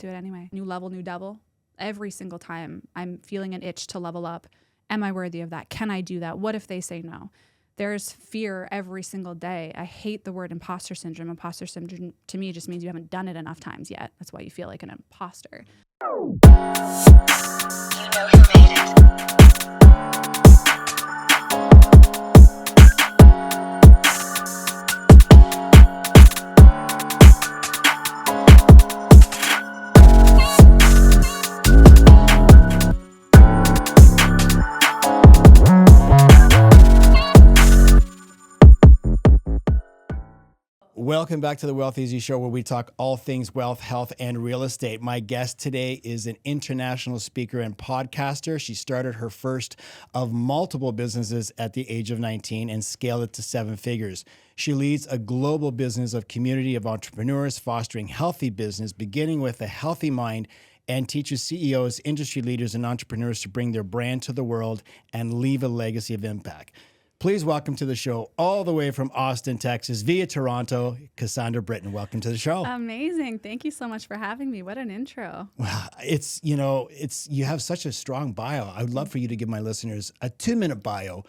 do it anyway. New level, new devil. Every single time I'm feeling an itch to level up. Am I worthy of that? Can I do that? What if they say no? There's fear every single day. I hate the word imposter syndrome. Imposter syndrome to me just means you haven't done it enough times yet. That's why you feel like an imposter. You know who made it. Welcome back to the Wealth Eazy Show, where we talk all things wealth, health, and real estate. My guest today is an international speaker and podcaster. She started her first of multiple businesses at the age of 19 and scaled it to 7 figures. She leads a global business of community of entrepreneurs, fostering healthy business, beginning with a healthy mind, and teaches CEOs, industry leaders, and entrepreneurs to bring their brand to the world and leave a legacy of impact. Please welcome to the show, all the way from Austin, Texas, via Toronto, Cassandra Britton. Welcome to the show. Amazing. Thank you so much for having me. What an intro. Well, you have such a strong bio. I would love for you to give my listeners a 2-minute bio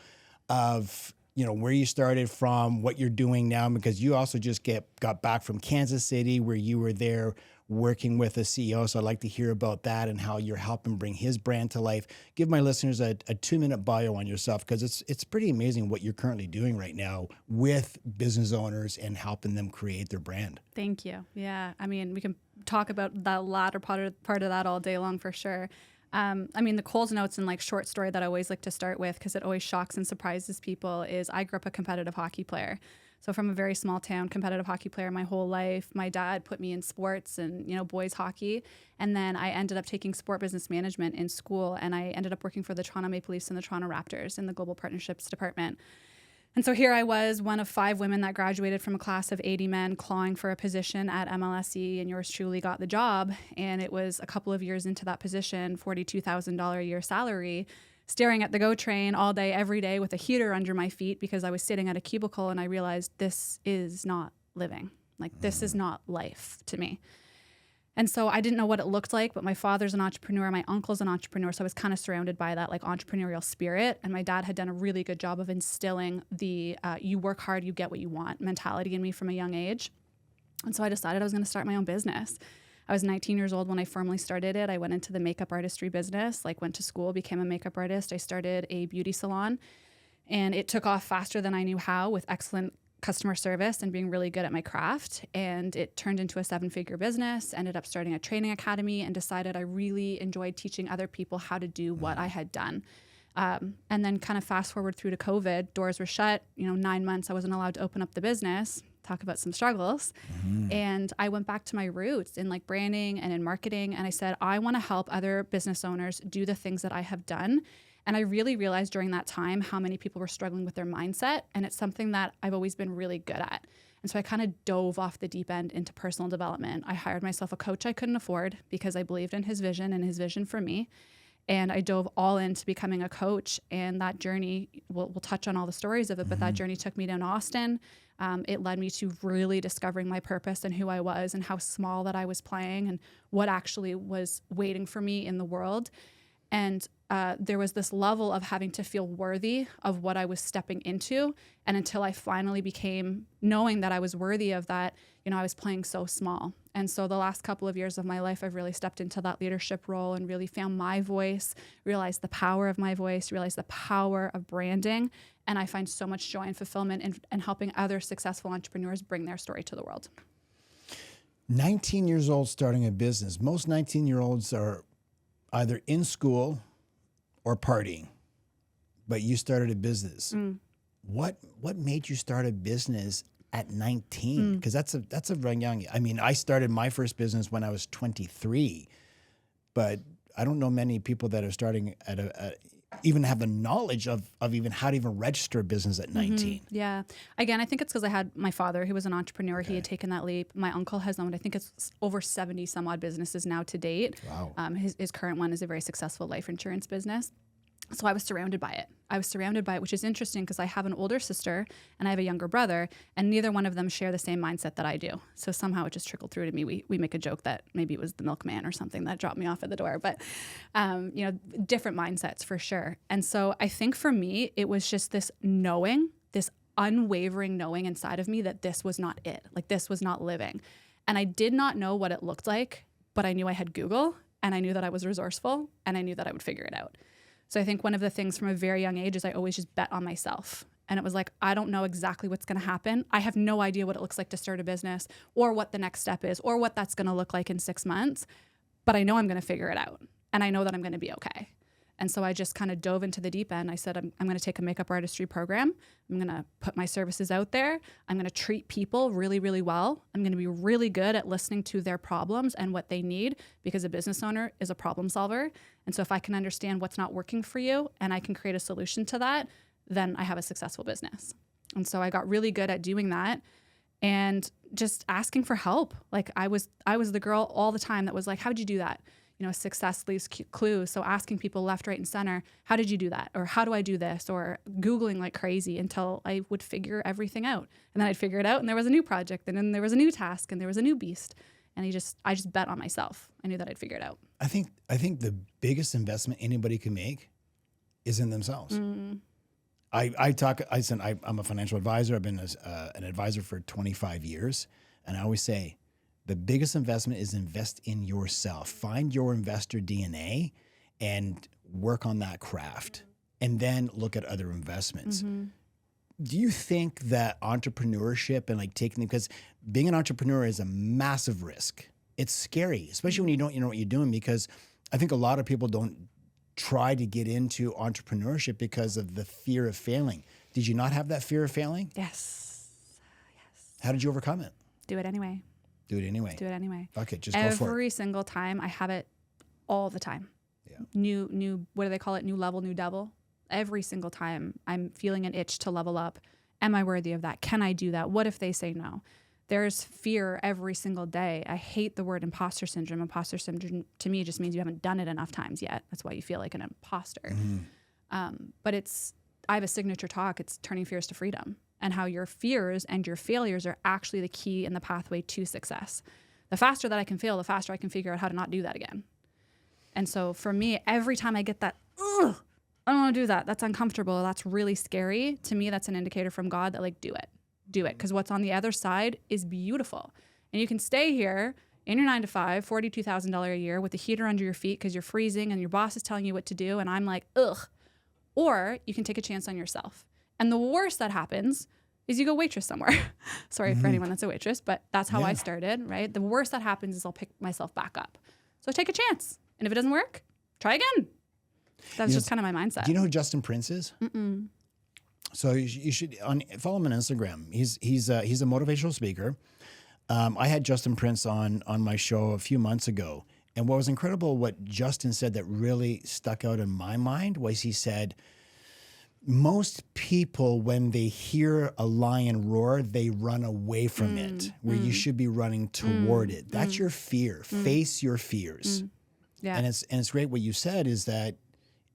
of, where you started from, what you're doing now, because you also just got back from Kansas City, where you were there working with a CEO. So I'd like to hear about that and how you're helping bring his brand to life. Give my listeners a 2-minute bio on yourself, because it's pretty amazing what you're currently doing right now with business owners and helping them create their brand. Thank you. Yeah. I mean, we can talk about that latter part of that all day long for sure. The Coles Notes and short story that I always like to start with, because it always shocks and surprises people, is I grew up a competitive hockey player. So from a very small town, competitive hockey player my whole life. My dad put me in sports and, boys hockey. And then I ended up taking sport business management in school, and I ended up working for the Toronto Maple Leafs and the Toronto Raptors in the global partnerships department. And so here I was, one of 5 women that graduated from a class of 80 men, clawing for a position at MLSE, and yours truly got the job. And it was a couple of years into that position, $42,000 a year salary, staring at the GO train all day, every day with a heater under my feet, because I was sitting at a cubicle, and I realized this is not living. This is not life to me. And so I didn't know what it looked like, but my father's an entrepreneur, my uncle's an entrepreneur, so I was kind of surrounded by that entrepreneurial spirit. And my dad had done a really good job of instilling the you work hard, you get what you want mentality in me from a young age. And so I decided I was going to start my own business. I was 19 years old when I formally started it. I went into the makeup artistry business, went to school, became a makeup artist. I started a beauty salon, and it took off faster than I knew how, with excellent customer service and being really good at my craft. And it turned into a 7-figure business, ended up starting a training academy, and decided I really enjoyed teaching other people how to do what I had done. And then kind of fast forward through to COVID, doors were shut, 9 months, I wasn't allowed to open up the business. Talk about some struggles. Mm-hmm. And I went back to my roots in branding and in marketing. And I said, I want to help other business owners do the things that I have done. And I really realized during that time how many people were struggling with their mindset. And it's something that I've always been really good at. And so I kind of dove off the deep end into personal development. I hired myself a coach I couldn't afford, because I believed in his vision and his vision for me. And I dove all into becoming a coach. And that journey, we'll touch on all the stories of it, but that journey took me down to Austin. It led me to really discovering my purpose and who I was, and how small that I was playing, and what actually was waiting for me in the world. And there was this level of having to feel worthy of what I was stepping into. And until I finally became knowing that I was worthy of that, I was playing so small. And so the last couple of years of my life, I've really stepped into that leadership role and really found my voice, realized the power of my voice, realized the power of branding. And I find so much joy and fulfillment in helping other successful entrepreneurs bring their story to the world. 19 years old starting a business. Most 19-year-olds are either in school or partying, but you started a business. What made you start a business at 19? Because that's a very young. I started my first business when I was 23, but I don't know many people that are starting at even have the knowledge of even how to even register a business at 19. Yeah. Again, I think it's because I had my father, who was an entrepreneur. Okay. He had taken that leap. My uncle has owned, I think it's over 70 some odd businesses now to date. Wow. His current one is a very successful life insurance business. So I was surrounded by it. Which is interesting because I have an older sister and I have a younger brother, and neither one of them share the same mindset that I do. So somehow it just trickled through to me. We make a joke that maybe it was the milkman or something that dropped me off at the door, but different mindsets for sure. And so I think for me, it was just this knowing, this unwavering knowing inside of me that this was not it. Like this was not living. And I did not know what it looked like, but I knew I had Google, and I knew that I was resourceful, and I knew that I would figure it out. So I think one of the things from a very young age is I always just bet on myself. And it was like, I don't know exactly what's going to happen. I have no idea what it looks like to start a business or what the next step is or what that's going to look like in 6 months. But I know I'm going to figure it out. And I know that I'm going to be okay. And so I just kind of dove into the deep end. I said, I'm going to take a makeup artistry program. I'm going to put my services out there. I'm going to treat people really, really well. I'm going to be really good at listening to their problems and what they need, because a business owner is a problem solver. And so if I can understand what's not working for you and I can create a solution to that, then I have a successful business. And so I got really good at doing that and just asking for help. Like I was the girl all the time that was like, how'd you do that? Success leaves clues. So asking people left, right, and center, how did you do that? Or how do I do this? Or Googling like crazy until I would figure everything out. And then I'd figure it out and there was a new project and then there was a new task and there was a new beast. And I just bet on myself. I knew that I'd figure it out. I think the biggest investment anybody can make is in themselves. I'm a financial advisor. I've been an advisor for 25 years. And I always say, the biggest investment is invest in yourself. Find your investor DNA and work on that craft, and then look at other investments. Mm-hmm. Do you think that entrepreneurship and because being an entrepreneur is a massive risk. It's scary, especially when you don't know what you're doing, because I think a lot of people don't try to get into entrepreneurship because of the fear of failing. Did you not have that fear of failing? Yes. How did you overcome it? Do it anyway. Do it anyway. Do it anyway. Fuck it, just go for it. Every single time, I have it all the time. Yeah. New, what do they call it? New level, new devil. Every single time I'm feeling an itch to level up. Am I worthy of that? Can I do that? What if they say no? There's fear every single day. I hate the word imposter syndrome. Imposter syndrome to me just means you haven't done it enough times yet. That's why you feel like an imposter. Mm-hmm. But I have a signature talk. It's turning fears to freedom, and how your fears and your failures are actually the key in the pathway to success. The faster that I can fail, the faster I can figure out how to not do that again. And so for me, every time I get that, ugh, I don't want to do that. That's uncomfortable. That's really scary. To me, that's an indicator from God that do it. Do it. Because what's on the other side is beautiful. And you can stay here in your 9-to-5, $42,000 a year with the heater under your feet because you're freezing and your boss is telling you what to do. And I'm like, ugh. Or you can take a chance on yourself. And the worst that happens is you go waitress somewhere. Sorry for anyone that's a waitress, but that's how I started, right? The worst that happens is I'll pick myself back up. So take a chance. And if it doesn't work, try again. That's just kind of my mindset. Do you know who Justin Prince is? Mm-mm. So you should follow him on Instagram. He's a motivational speaker. I had Justin Prince on my show a few months ago. And what was incredible, what Justin said that really stuck out in my mind was he said, most people, when they hear a lion roar, they run away from it, where you should be running toward it. That's your fear. Face your fears. Yeah. And it's great what you said is that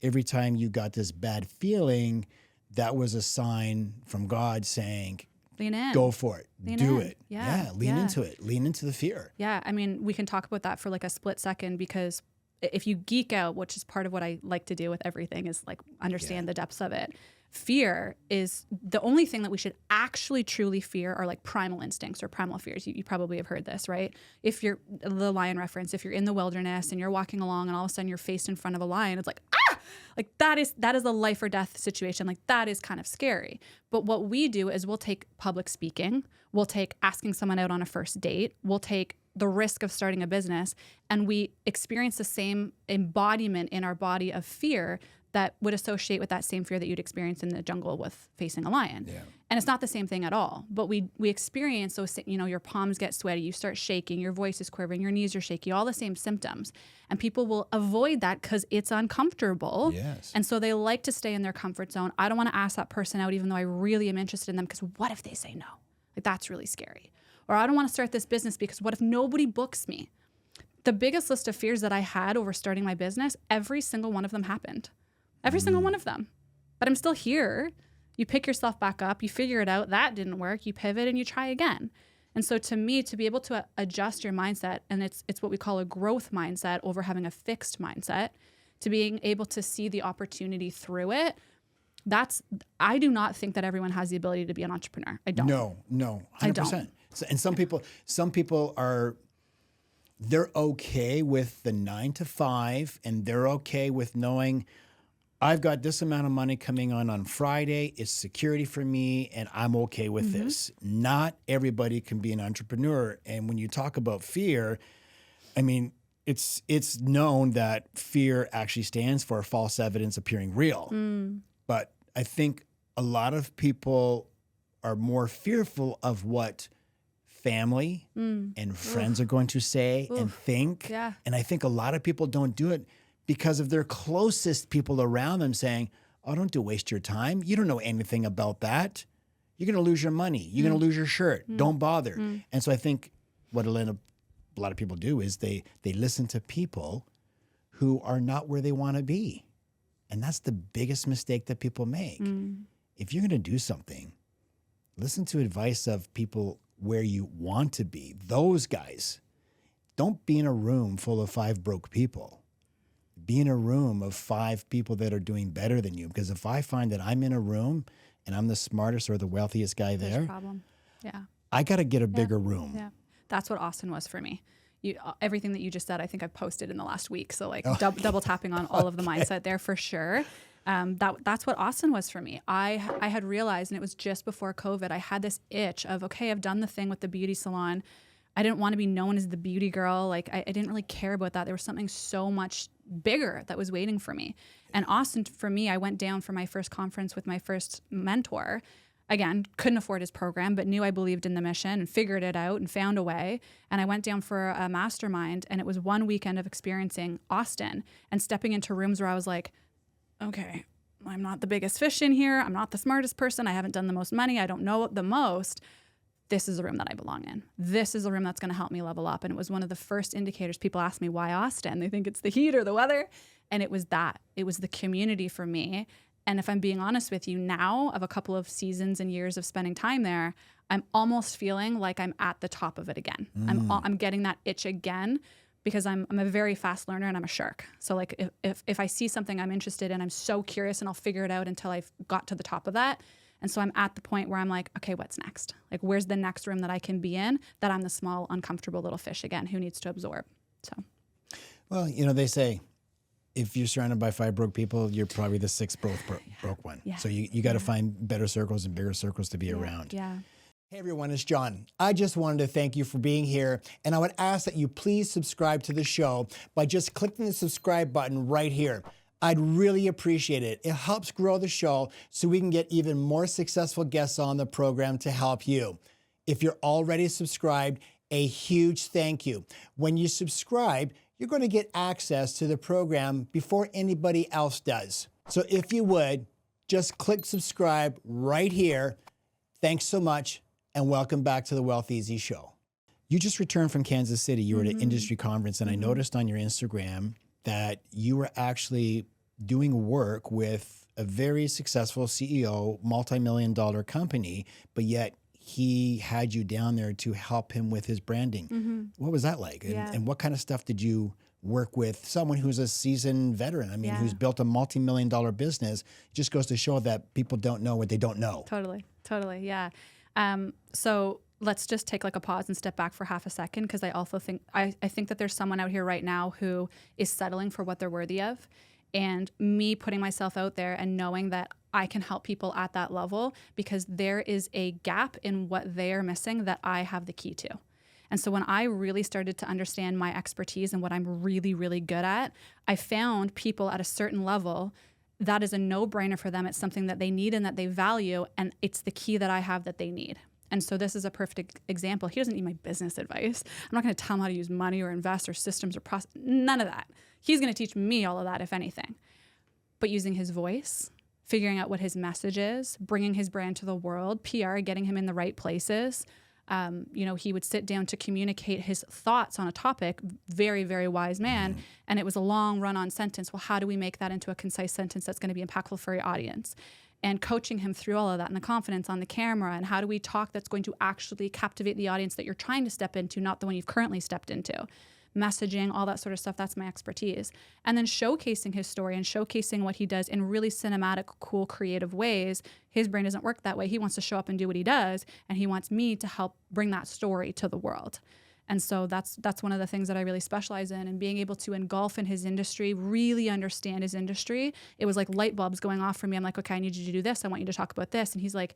every time you got this bad feeling, that was a sign from God saying, lean in. Go for it. Do it. Yeah. Lean into it. Lean into the fear. Yeah. I mean, we can talk about that for a split second, because if you geek out, which is part of what I like to do with everything, is understand the depths of it. Fear is the only thing that we should actually truly fear are primal instincts or primal fears. You probably have heard this, right? If you're the lion reference, if you're in the wilderness and you're walking along and all of a sudden you're faced in front of a lion, it's that is a life or death situation. That is kind of scary. But what we do is we'll take public speaking, we'll take asking someone out on a first date, we'll take the risk of starting a business, and we experience the same embodiment in our body of fear that would associate with that same fear that you'd experience in the jungle with facing a lion. Yeah. And it's not the same thing at all. But we experience those, your palms get sweaty, you start shaking, your voice is quivering, your knees are shaky, all the same symptoms. And people will avoid that because it's uncomfortable. Yes. And so they like to stay in their comfort zone. I don't want to ask that person out even though I really am interested in them, because what if they say no? That's really scary. Or I don't want to start this business because what if nobody books me? The biggest list of fears that I had over starting my business, every single one of them happened. Every single one of them. But I'm still here. You pick yourself back up, you figure it out, that didn't work, you pivot and you try again. And so to me, to be able to adjust your mindset, and it's what we call a growth mindset over having a fixed mindset, to being able to see the opportunity through it, I do not think that everyone has the ability to be an entrepreneur. I don't. No, 100%. I don't. So, and some people are, they're okay with the 9 to 5, and they're okay with knowing I've got this amount of money coming on Friday. It's security for me, and I'm okay with this. Not everybody can be an entrepreneur. And when you talk about fear, I mean, it's known that fear actually stands for false evidence appearing real. But I think a lot of people are more fearful of what family and friends are going to say and think. Yeah. And I think a lot of people don't do it because of their closest people around them saying, oh, don't waste your time. You don't know anything about that. You're going to lose your money. You're going to lose your shirt. Don't bother. And so I think what a lot of people do is they listen to people who are not where they want to be. And that's the biggest mistake that people make. If you're going to do something, listen to advice of people where you want to be. Those guys. Don't be in a room full of 5 broke people. Be in a room of 5 people that are doing better than you. Because if I find that I'm in a room and I'm the smartest or the wealthiest guy There's there, a problem. Yeah. I got to get a bigger room. Yeah. That's what Austin was for me. Everything that you just said, I think I've posted in the last week. So like double tapping on all of the mindset there for sure. That's what Austin was for me. I had realized, and it was just before COVID, I had this itch of, okay, I've done the thing with the beauty salon. I didn't want to be known as the beauty girl. Like I didn't really care about that. There was something so much bigger that was waiting for me. And Austin, for me, I went down for my first conference with my first mentor. Again, couldn't afford his program, but knew I believed in the mission and figured it out and found a way. And I went down for a mastermind, and it was one weekend of experiencing Austin and stepping into rooms where I was like, okay, I'm not the biggest fish in here. I'm not the smartest person. I haven't done the most money. I don't know the most. This is the room that I belong in. This is the room that's going to help me level up. And it was one of the first indicators. People ask me, why Austin? They think it's the heat or the weather. And it was that. It was the community for me. And if I'm being honest with you now, of a couple of seasons and years of spending time there, I'm almost feeling like I'm at the top of it again. I'm getting that itch again, because I'm a very fast learner and I'm a shark. So like if I see something I'm interested in, I'm so curious and I'll figure it out until I've got to the top of that. And so I'm at the point where I'm like, okay, what's next? Like, where's the next room that I can be in that I'm the small, uncomfortable little fish again who needs to absorb? So, well, you know, they say if you're surrounded by 5 broke people, you're probably the 6th broke one. Yeah. So you got to find better circles and bigger circles to be around. Yeah. Hey everyone, it's John. I just wanted to thank you for being here, and I would ask that you please subscribe to the show by just clicking the subscribe button right here. I'd really appreciate it. It helps grow the show so we can get even more successful guests on the program to help you. If you're already subscribed, a huge thank you. When you subscribe, you're going to get access to the program before anybody else does. So if you would, just click subscribe right here. Thanks so much, and welcome back to the Wealth Eazy Show. You just returned from Kansas City. You were at an industry conference, and I noticed on your Instagram that you were actually doing work with a very successful CEO, multi-million-dollar company, but yet he had you down there to help him with his branding. What was that like? And what kind of stuff did you work with someone who's a seasoned veteran? I mean, who's built a multi-million-dollar business. It just goes to show that people don't know what they don't know. Totally, yeah. So let's just take like a pause and step back for half a second, because I also think I think that there's someone out here right now who is settling for what they're worthy of. And me putting myself out there and knowing that I can help people at that level, because there is a gap in what they are missing that I have the key to. And so when I really started to understand my expertise and what I'm really, really good at, I found people at a certain level that is a no-brainer for them. It's something that they need and that they value, and it's the key that I have that they need. And so this is a perfect example. He doesn't need my business advice. I'm not going to tell him how to use money or invest or systems or process, none of that. He's going to teach me all of that, if anything. But using his voice, figuring out what his message is, bringing his brand to the world, PR, getting him in the right places, He would sit down to communicate his thoughts on a topic, very, very wise man. And it was a long run-on sentence. Well, how do we make that into a concise sentence that's going to be impactful for your audience? And coaching him through all of that and the confidence on the camera, and how do we talk that's going to actually captivate the audience that you're trying to step into, not the one you've currently stepped into. Messaging, all that sort of stuff, that's my expertise. And then showcasing his story and showcasing what he does in really cinematic, cool, creative ways. His brain doesn't work that way. He wants to show up and do what he does, and he wants me to help bring that story to the world. And so that's one of the things that I really specialize in, and being able to engulf in his industry, really understand his industry. It was like light bulbs going off for me. I'm like, okay, I need you to do this. I want you to talk about this. And he's like,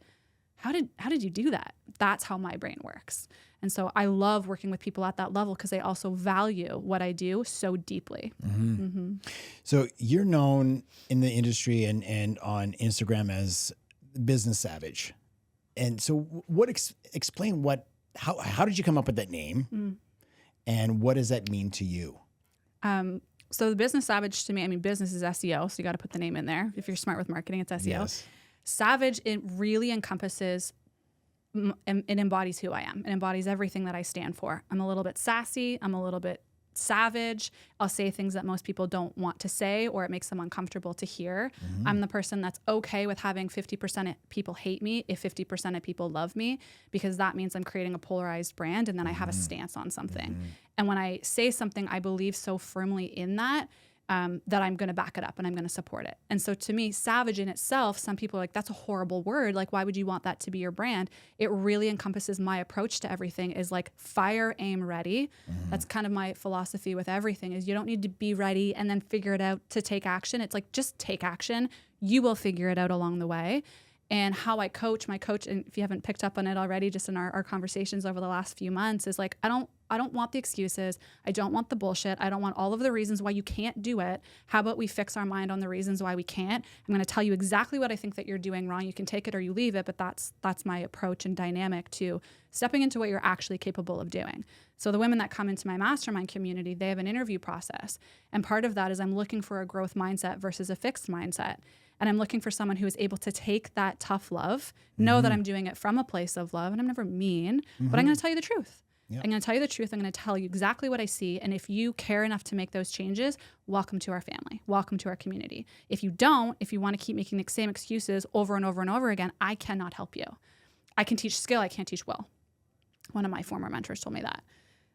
how did you do that? That's how my brain works. And so I love working with people at that level because they also value what I do so deeply. So you're known in the industry and on Instagram as Business Savage. And so explain how did you come up with that name? And what does that mean to you? So the Business Savage to me, I mean, business is SEO, so you got to put the name in there. If you're smart with marketing, it's SEO. Yes. Savage, it really encompasses, it embodies who I am. It embodies everything that I stand for. I'm a little bit sassy. I'm a little bit savage. I'll say things that most people don't want to say, or it makes them uncomfortable to hear. I'm the person that's okay with having 50% of people hate me if 50% of people love me, because that means I'm creating a polarized brand, and then I have a stance on something. And when I say something, I believe so firmly in that, that I'm going to back it up and I'm going to support it. And so to me, savage in itself, some people are like, that's a horrible word. Like, why would you want that to be your brand? It really encompasses my approach to everything is like fire, aim, ready. That's kind of my philosophy with everything, is you don't need to be ready and then figure it out to take action. It's like, just take action. You will figure it out along the way. And how I coach, my coach, and if you haven't picked up on it already, just in our conversations over the last few months, is like, I don't want the excuses. I don't want the bullshit. I don't want all of the reasons why you can't do it. How about we fix our mind on the reasons why we can't? I'm going to tell you exactly what I think that you're doing wrong. You can take it or you leave it, but that's my approach and dynamic to stepping into what you're actually capable of doing. So the women that come into my mastermind community, they have an interview process. And part of that is I'm looking for a growth mindset versus a fixed mindset. And I'm looking for someone who is able to take that tough love, know that I'm doing it from a place of love, and I'm never mean, but I'm going to tell you the truth. Yep. I'm going to tell you the truth. I'm going to tell you exactly what I see. And if you care enough to make those changes, welcome to our family. Welcome to our community. If you don't, if you want to keep making the same excuses over and over and over again, I cannot help you. I can teach skill. I can't teach will. One of my former mentors told me that.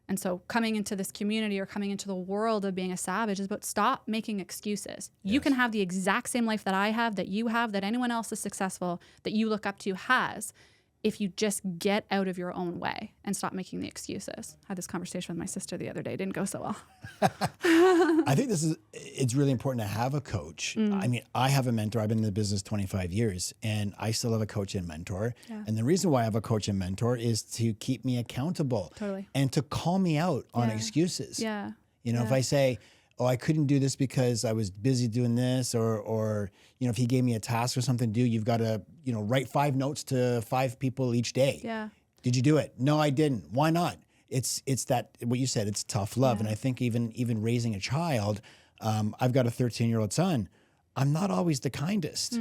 And so coming into this community or coming into the world of being a savage is about stop making excuses. Yes. You can have the exact same life that I have, that you have, that anyone else is successful, that you look up to has, if you just get out of your own way and stop making the excuses. I had this conversation with my sister the other day. It didn't go so well. I think it's really important to have a coach. I mean, I have a mentor. I've been in the business 25 years and I still have a coach and mentor. Yeah. And the reason why I have a coach and mentor is to keep me accountable. Totally. And to call me out on excuses. Yeah. You know, if I say, oh, I couldn't do this because I was busy doing this, or you know, if he gave me a task or something to do, you've got to, you know, write 5 notes to 5 people each day. Yeah. Did you do it? No, I didn't. Why not? It's that, what you said, it's tough love. Yeah. And I think even raising a child, I've got a 13-year-old son. I'm not always the kindest.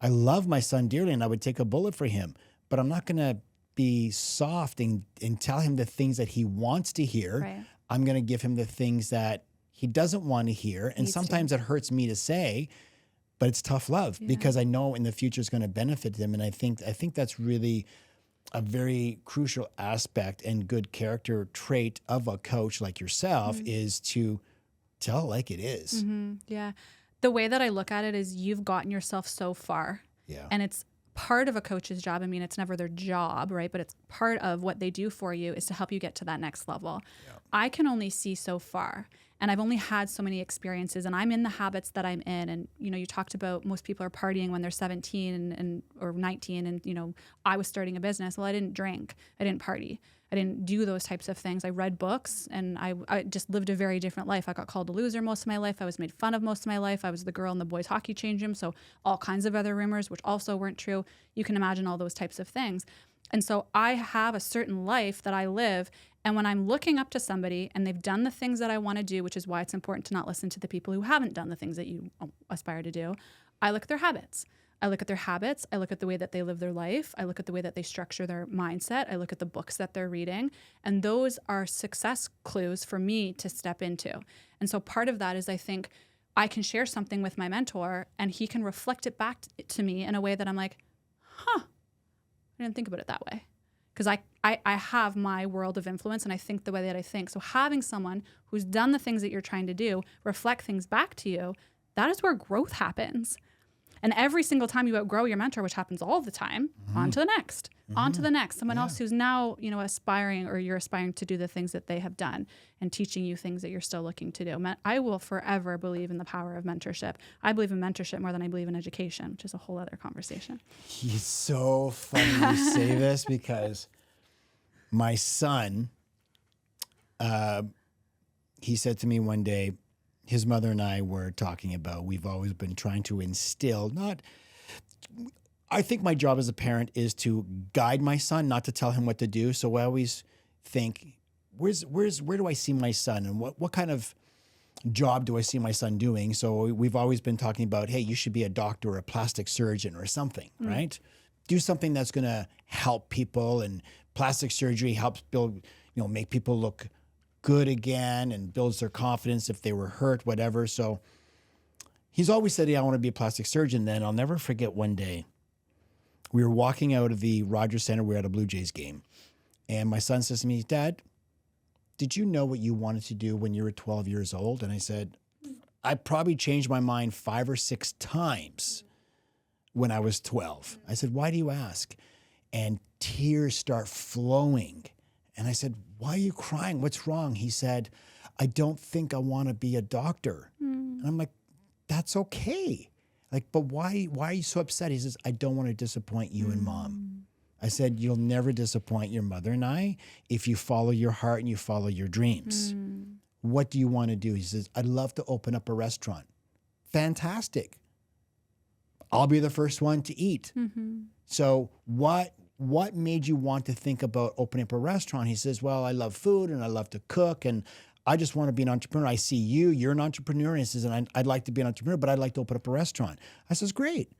I love my son dearly and I would take a bullet for him, but I'm not going to be soft and tell him the things that he wants to hear. Right. I'm going to give him the things that he doesn't want to hear. And sometimes it hurts me to say, but it's tough love because I know in the future it's going to benefit them. And I think that's really a very crucial aspect and good character trait of a coach like yourself is to tell it like it is. Yeah. The way that I look at it is you've gotten yourself so far. Yeah. And it's part of a coach's job. I mean, it's never their job, right? But it's part of what they do for you is to help you get to that next level. Yeah. I can only see so far. And I've only had so many experiences and I'm in the habits that I'm in. And, you know, you talked about most people are partying when they're 17 or 19. And, you know, I was starting a business. Well, I didn't drink. I didn't party. I didn't do those types of things. I read books and I just lived a very different life. I got called a loser most of my life. I was made fun of most of my life. I was the girl in the boys' hockey change room. So all kinds of other rumors, which also weren't true. You can imagine all those types of things. And so I have a certain life that I live. And when I'm looking up to somebody and they've done the things that I want to do, which is why it's important to not listen to the people who haven't done the things that you aspire to do, I look at their habits. I look at their habits. I look at the way that they live their life. I look at the way that they structure their mindset. I look at the books that they're reading. And those are success clues for me to step into. And so part of that is I think I can share something with my mentor and he can reflect it back to me in a way that I'm like, I didn't think about it that way. Because I have my world of influence and I think the way that I think. So having someone who's done the things that you're trying to do, reflect things back to you, that is where growth happens. And every single time you outgrow your mentor, which happens all the time, on to the next, on to the next. Someone else who's now, aspiring, or you're aspiring to do the things that they have done and teaching you things that you're still looking to do. I will forever believe in the power of mentorship. I believe in mentorship more than I believe in education, which is a whole other conversation. It's so funny you say this because my son, he said to me one day, his mother and I were talking about, we've always been trying to instill, I think my job as a parent is to guide my son, not to tell him what to do. So I always think, where do I see my son and what kind of job do I see my son doing? So we've always been talking about, hey, you should be a doctor or a plastic surgeon or something, right? Do something that's going to help people, and plastic surgery helps build, make people look good again and builds their confidence if they were hurt, whatever. So he's always said, I want to be a plastic surgeon. Then I'll never forget one day we were walking out of the Rogers Center. We were at a Blue Jays game. And my son says to me, Dad, did you know what you wanted to do when you were 12 years old? And I said, I probably changed my mind 5 or 6 times when I was 12. I said, why do you ask? And tears start flowing. And I said, why are you crying? What's wrong? He said, I don't think I want to be a doctor. And I'm like, that's okay. But why are you so upset? He says, I don't want to disappoint you and Mom. I said, you'll never disappoint your mother and I if you follow your heart and you follow your dreams. What do you want to do? He says, I'd love to open up a restaurant. Fantastic. I'll be the first one to eat. So what made you want to think about opening up a restaurant? He says, well, I love food and I love to cook and I just want to be an entrepreneur. I see you're an entrepreneur. And he says, and I'd like to be an entrepreneur, but I'd like to open up a restaurant. I says, great.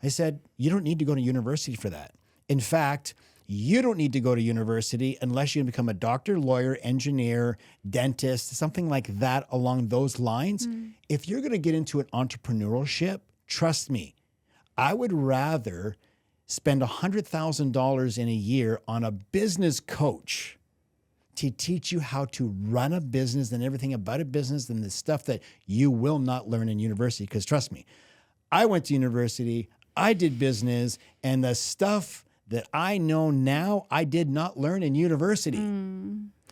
I said, you don't need to go to university for that. In fact, you don't need to go to university unless you become a doctor, lawyer, engineer, dentist, something like that along those lines. If you're going to get into an entrepreneurship, trust me, I would rather spend $100,000 in a year on a business coach to teach you how to run a business and everything about a business and the stuff that you will not learn in university. Because trust me, I went to university, I did business, and the stuff that I know now, I did not learn in university.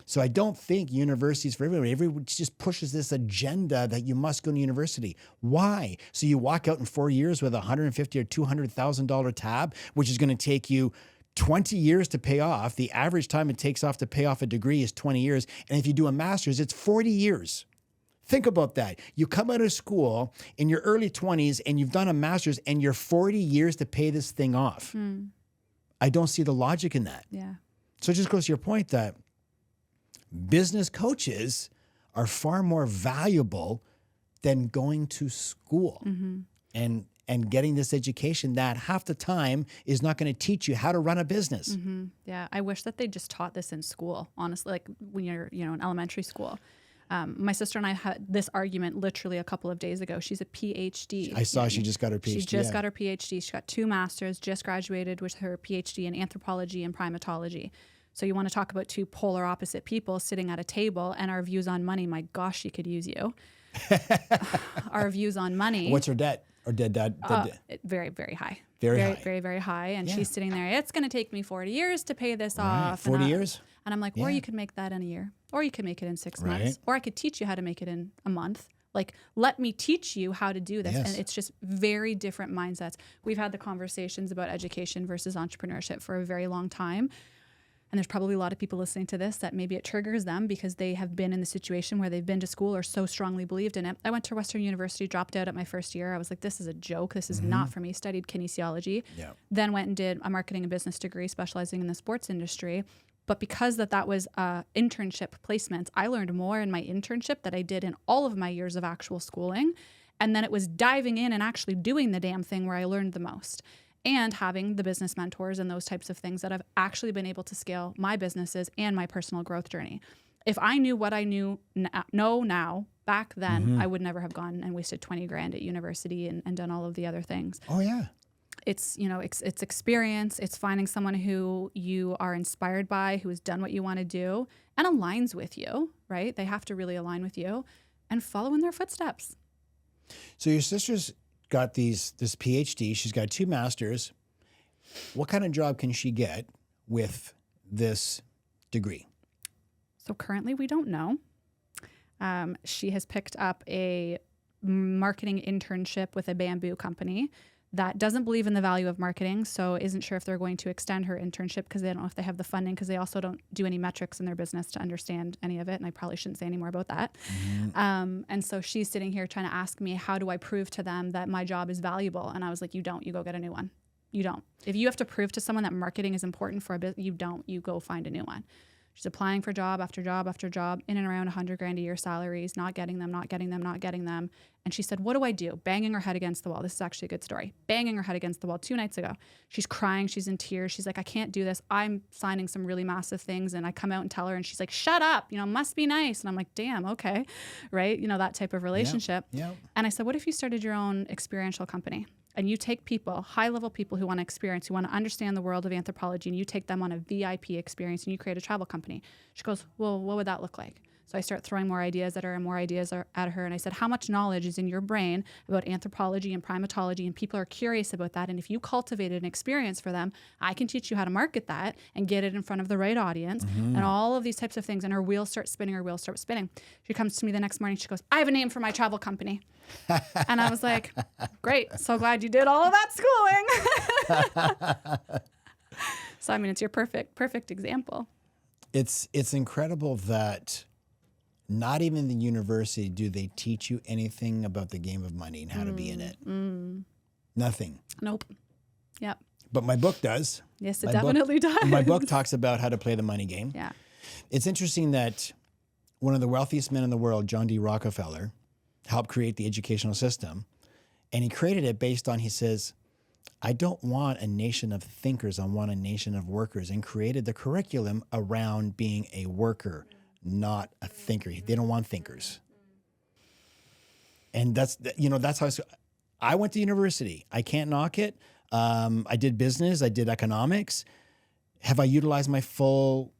So I don't think university is for everyone. Everyone just pushes this agenda that you must go to university. Why? So you walk out in 4 years with $150,000 or $200,000 tab, which is going to take you 20 years to pay off. The average time it takes off to pay off a degree is 20 years. And if you do a master's, it's 40 years. Think about that. You come out of school in your early 20s and you've done a master's and you're 40 years to pay this thing off. I don't see the logic in that. Yeah. So it just goes to your point that business coaches are far more valuable than going to school and getting this education that half the time is not going to teach you how to run a business. Yeah, I wish that they just taught this in school, honestly, like when you're, in elementary school. My sister and I had this argument literally a couple of days ago. She's a PhD. I saw she just got her PhD. She just got her PhD. She got 2 masters, just graduated with her PhD in anthropology and primatology. So you want to talk about 2 polar opposite people sitting at a table, and our views on money, my gosh, she could use you. Our views on money. What's her debt? Or dead? Very, very high. Very high. Very, very high. And she's sitting there, it's going to take me 40 years to pay this off. 40 years? And I'm like, or you could make that in a year. Or you could make it in 6 months. Or I could teach you how to make it in a month. Like, let me teach you how to do this. And it's just very different mindsets. We've had the conversations about education versus entrepreneurship for a very long time. And there's probably a lot of people listening to this that maybe it triggers them because they have been in the situation where they've been to school or so strongly believed in it. I went to Western University, dropped out at my first year. I was like, this is a joke. This is not for me. Studied kinesiology. Then went and did a marketing and business degree specializing in the sports industry. But because that was internship placements, I learned more in my internship that I did in all of my years of actual schooling. And then it was diving in and actually doing the damn thing where I learned the most, and having the business mentors and those types of things that I've actually been able to scale my businesses and my personal growth journey. If I knew what I know now back then, I would never have gone and wasted 20 grand at university and done all of the other things. Oh yeah. It's, you know, it's experience. It's finding someone who you are inspired by, who has done what you want to do and aligns with you, right? They have to really align with you and follow in their footsteps. So your sister's got this PhD. She's got 2 masters. What kind of job can she get with this degree? So currently we don't know. She has picked up a marketing internship with a bamboo company that doesn't believe in the value of marketing, so isn't sure if they're going to extend her internship because they don't know if they have the funding, because they also don't do any metrics in their business to understand any of it, and I probably shouldn't say any more about that. And so she's sitting here trying to ask me, how do I prove to them that my job is valuable? And I was like, you don't. You go get a new one. You don't. If you have to prove to someone that marketing is important for a business, you don't. You go find a new one. She's applying for job after job after job, in and around 100 grand a year salaries, not getting them. And she said, what do I do? Banging her head against the wall. This is actually a good story. Banging her head against the wall 2 nights ago. She's crying. She's in tears. She's like, I can't do this. I'm signing some really massive things. And I come out and tell her, and she's like, shut up. You know, must be nice. And I'm like, damn, okay. Right. You know, that type of relationship. Yep. And I said, what if you started your own experiential company? And you take people, high-level people who want to experience, who want to understand the world of anthropology, and you take them on a VIP experience, and you create a travel company. She goes, well, what would that look like? So I start throwing more ideas at her and more ideas at her. And I said, how much knowledge is in your brain about anthropology and primatology? And people are curious about that. And if you cultivated an experience for them, I can teach you how to market that and get it in front of the right audience and all of these types of things. And her wheels start spinning. She comes to me the next morning. She goes, I have a name for my travel company. And I was like, great. So glad you did all of that schooling. So, I mean, it's your perfect example. It's incredible that not even in the university do they teach you anything about the game of money and how to be in it. Nothing. Nope. Yep. But my book does. Yes, it definitely does. My book talks about how to play the money game. Yeah. It's interesting that one of the wealthiest men in the world, John D. Rockefeller, helped create the educational system. And he created it based on, he says, I don't want a nation of thinkers. I want a nation of workers, and created the curriculum around being a worker, not a thinker. They don't want thinkers. And that's how I went to university. I can't knock it. I did business. I did economics. Have I utilized my full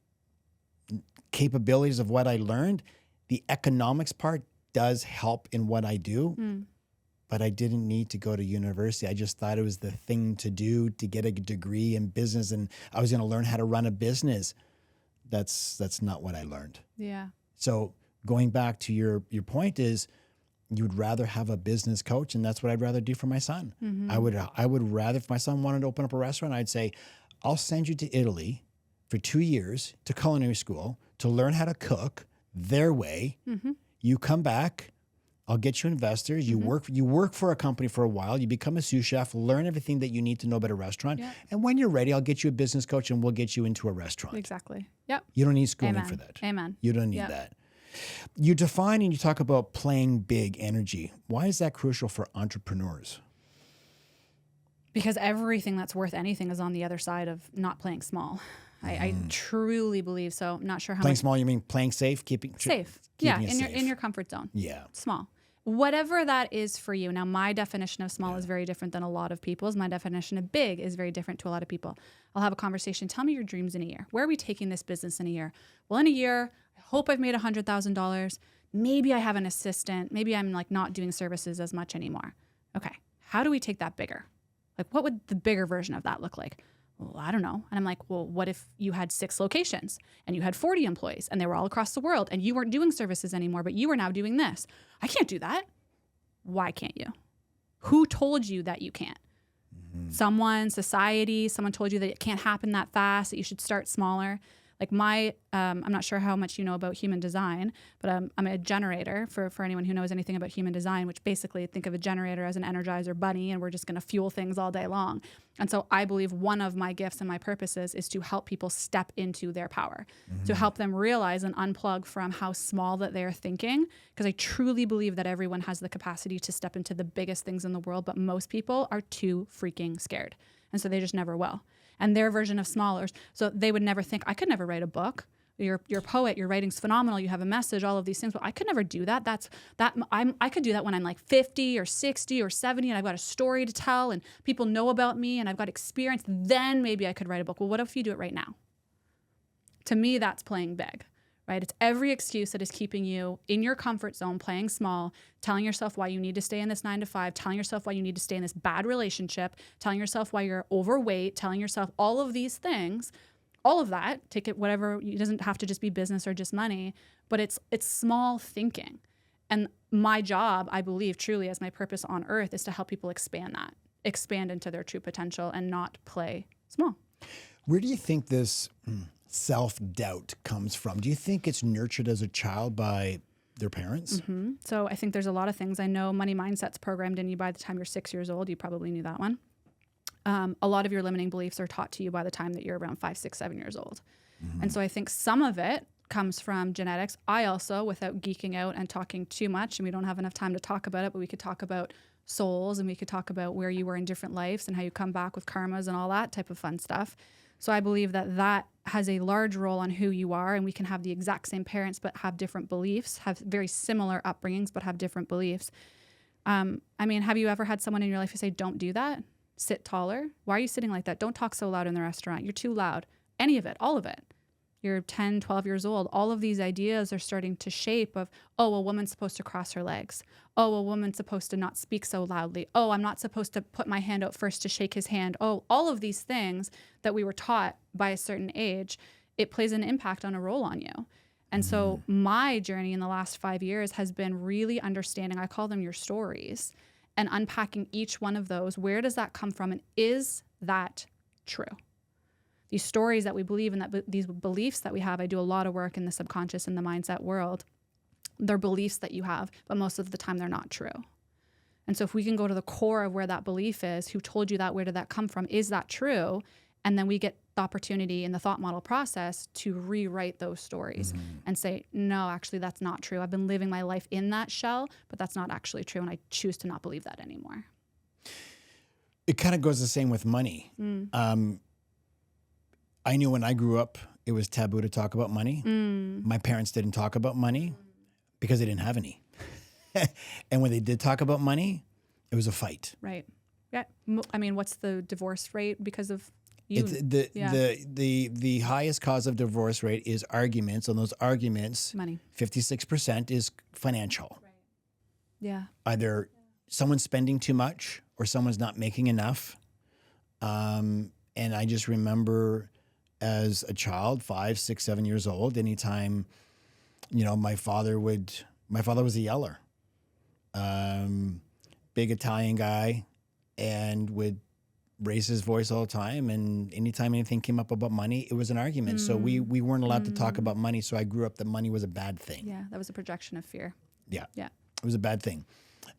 capabilities of what I learned? The economics part does help in what I do. But I didn't need to go to university. I just thought it was the thing to do to get a degree in business, and I was going to learn how to run a business. That's not what I learned. Yeah. So going back to your point is, you'd rather have a business coach, and that's what I'd rather do for my son. I would rather, if my son wanted to open up a restaurant, I'd say, I'll send you to Italy for 2 years to culinary school to learn how to cook their way. You come back. I'll get you investors. You work for a company for a while. You become a sous chef, learn everything that you need to know about a restaurant. Yep. And when you're ready, I'll get you a business coach, and we'll get you into a restaurant. Exactly. Yep. You don't need schooling for that. Amen. You don't need that. You define and you talk about playing big energy. Why is that crucial for entrepreneurs? Because everything that's worth anything is on the other side of not playing small. I truly believe so. I'm not sure how playing much. Small, you mean playing safe, keeping safe. Yeah, in your comfort zone. Yeah. Small. Whatever that is for you. Now, my definition of small is very different than a lot of people's. My definition of big is very different to a lot of people. I'll have a conversation. Tell me your dreams in a year. Where are we taking this business in a year? Well, in a year, I hope I've made $100,000. Maybe I have an assistant. Maybe I'm like not doing services as much anymore. Okay. How do we take that bigger? Like, what would the bigger version of that look like? Well, I don't know. And I'm like, well, what if you had 6 locations and you had 40 employees and they were all across the world and you weren't doing services anymore, but you were now doing this? I can't do that. Why can't you? Who told you that you can't? Someone, society, someone told you that it can't happen that fast, that you should start smaller. Like I'm not sure how much you know about human design, but I'm a generator for anyone who knows anything about human design, which basically think of a generator as an Energizer bunny, and we're just going to fuel things all day long. And so I believe one of my gifts and my purposes is to help people step into their power, to help them realize and unplug from how small that they're thinking. Because I truly believe that everyone has the capacity to step into the biggest things in the world, but most people are too freaking scared. And so they just never will. And their version of smaller, so they would never think, I could never write a book. You're a poet, your writing's phenomenal, you have a message, all of these things, but I could never do that. I could do that when I'm like 50 or 60 or 70 and I've got a story to tell and people know about me and I've got experience, then maybe I could write a book. Well, what if you do it right now? To me, that's playing big, right? It's every excuse that is keeping you in your comfort zone, playing small, telling yourself why you need to stay in this 9 to 5, telling yourself why you need to stay in this bad relationship, telling yourself why you're overweight, telling yourself all of these things. All of that, take it whatever, it doesn't have to just be business or just money, but it's small thinking. And my job, I believe truly as my purpose on earth, is to help people expand into their true potential and not play small. Where do you think this self-doubt comes from? Do you think it's nurtured as a child by their parents? So I think there's a lot of things. I know money mindset's programmed in you by the time you're 6 years old. You probably knew that one. A lot of your limiting beliefs are taught to you by the time that you're around 5, 6, 7 years old. And so I think some of it comes from genetics. I also, without geeking out and talking too much, and we don't have enough time to talk about it, but we could talk about souls and we could talk about where you were in different lives and how you come back with karmas and all that type of fun stuff. So I believe that that has a large role on who you are, and we can have the exact same parents but have different beliefs, have very similar upbringings but have different beliefs. I mean, have you ever had someone in your life who say, don't do that? Sit taller. Why are you sitting like that? Don't talk so loud in the restaurant. You're too loud. Any of it, all of it. You're 10, 12 years old. All of these ideas are starting to shape of, oh, a woman's supposed to cross her legs. Oh, a woman's supposed to not speak so loudly. Oh, I'm not supposed to put my hand out first to shake his hand. Oh, all of these things that we were taught by a certain age, it plays an impact on a role on you. And so my journey in the last 5 years has been really understanding, I call them your stories, and unpacking each one of those. Where does that come from? And is that true? These stories that we believe in, that these beliefs that we have, I do a lot of work in the subconscious and the mindset world. They're beliefs that you have, but most of the time they're not true. And so if we can go to the core of where that belief is, who told you that, where did that come from? Is that true? And then we get the opportunity in the thought model process to rewrite those stories and say, no, actually, that's not true. I've been living my life in that shell, but that's not actually true. And I choose to not believe that anymore. It kind of goes the same with money. I knew when I grew up, it was taboo to talk about money. My parents didn't talk about money because they didn't have any. And when they did talk about money, it was a fight. Right. Yeah. I mean, what's the divorce rate because of the highest cause of divorce rate is arguments. On those arguments, money. 56% is financial. Right. Yeah. Either someone's spending too much or someone's not making enough. And I just remember as a child, 5, 6, 7 years old, anytime, my father was a yeller. Big Italian guy, and would raise his voice all the time. And anytime anything came up about money, it was an argument. So we weren't allowed to talk about money. So I grew up that money was a bad thing. Yeah, that was a projection of fear. Yeah. Yeah. It was a bad thing.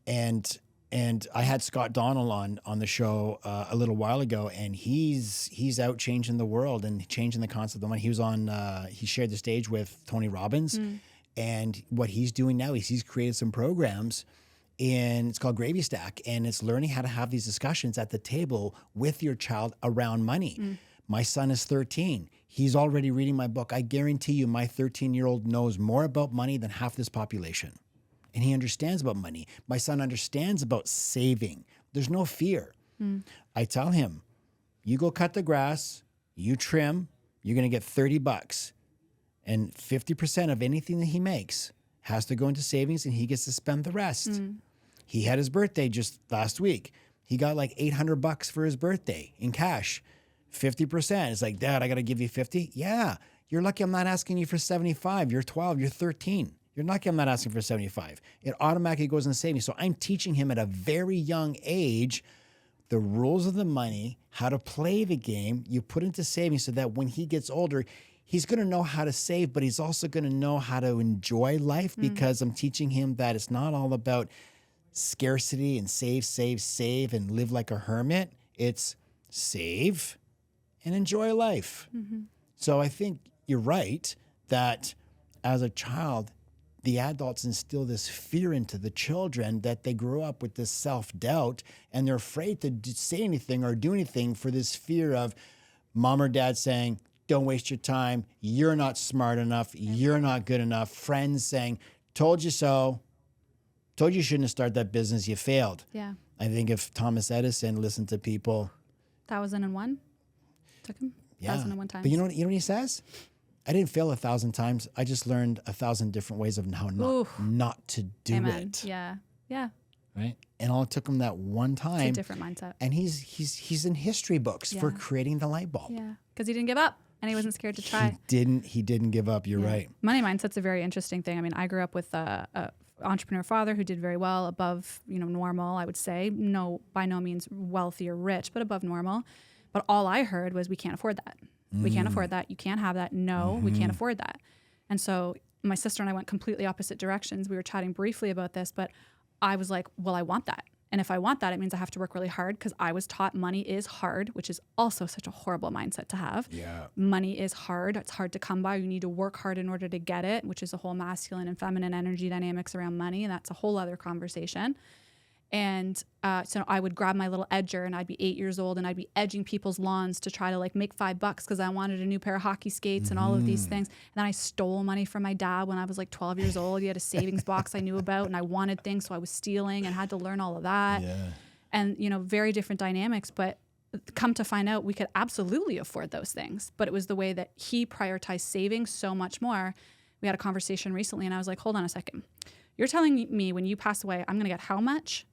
And I had Scott Donnell on the show a little while ago, and he's out changing the world and changing the concept of money. He was on, he shared the stage with Tony Robbins, and what he's doing now is he's created some programs, and it's called Gravy Stack, and it's learning how to have these discussions at the table with your child around money. My son is 13. He's already reading my book. I guarantee you my 13-year-old knows more about money than half this population. And he understands about money. My son understands about saving. There's no fear. I tell him, you go cut the grass, you trim, you're going to get $30. And 50% of anything that he makes has to go into savings, and he gets to spend the rest. He had his birthday just last week. He got like $800 for his birthday in cash. 50%. It's like, Dad, I got to give you 50. Yeah. You're lucky I'm not asking you for 75. You're 12. You're 13. You're lucky I'm not asking for 75. It automatically goes into savings. So I'm teaching him at a very young age the rules of the money, how to play the game. You put into savings so that when he gets older, he's going to know how to save, but he's also going to know how to enjoy life because I'm teaching him that it's not all about scarcity and save, and live like a hermit. It's save and enjoy life. So I think you're right that as a child, the adults instill this fear into the children that they grow up with this self-doubt and they're afraid to say anything or do anything for this fear of mom or dad saying, don't waste your time, you're not smart enough, you're not good enough. Friends saying, told you so, told you shouldn't have started that business, you failed. Yeah. I think if Thomas Edison listened to people. 1,001 took him. Yeah. 1,001 times. But you know what he says? I didn't fail 1,000 times. I just learned 1,000 different ways of how not to do Amen. it. Yeah. Yeah. Right. And all it took him that one time. It's a different mindset. And he's in history books for creating the light bulb. Yeah. Because he didn't give up and he wasn't scared to try. He didn't give up. You're right. Money mindset's a very interesting thing. I mean, I grew up with a entrepreneur father who did very well, above, normal, I would say. No, by no means wealthy or rich, but above normal. But all I heard was, we can't afford that. We can't afford that. You can't have that. No, we can't afford that. And so my sister and I went completely opposite directions. We were chatting briefly about this, but I was like, well, I want that. And if I want that, it means I have to work really hard, because I was taught money is hard, which is also such a horrible mindset to have. Yeah. Money is hard. It's hard to come by. You need to work hard in order to get it, which is a whole masculine and feminine energy dynamics around money. And that's a whole other conversation. And so I would grab my little edger, and I'd be 8 years old, and I'd be edging people's lawns to try to make $5 because I wanted a new pair of hockey skates and all of these things. And then I stole money from my dad when I was 12 years old. He had a savings box I knew about, and I wanted things, so I was stealing and had to learn all of that. Yeah. And, very different dynamics, but come to find out we could absolutely afford those things. But it was the way that he prioritized saving so much more. We had a conversation recently, and I was like, hold on a second. You're telling me when you pass away, I'm going to get how much?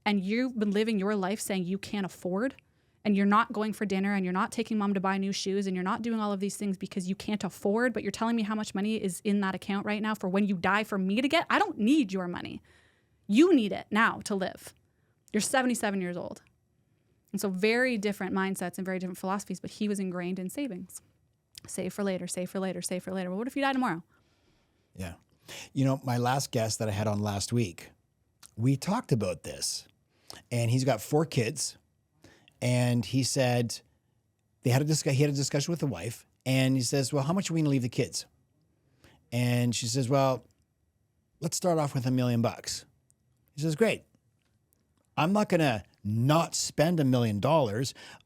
And you've been living your life saying you can't afford, and you're not going for dinner, and you're not taking mom to buy new shoes, and you're not doing all of these things because you can't afford, but you're telling me how much money is in that account right now for when you die for me to get? I don't need your money. You need it now to live. You're 77 years old. And so very different mindsets and very different philosophies, but he was ingrained in savings. Save for later, save for later, save for later. Well, what if you die tomorrow? Yeah. My last guest that I had on last week, we talked about this. And he's got 4 kids, and he said he had a discussion with the wife, and he says, well, how much are we going to leave the kids? And she says, well, let's start off with $1 million. He says, great. I'm not going to not spend $1 million.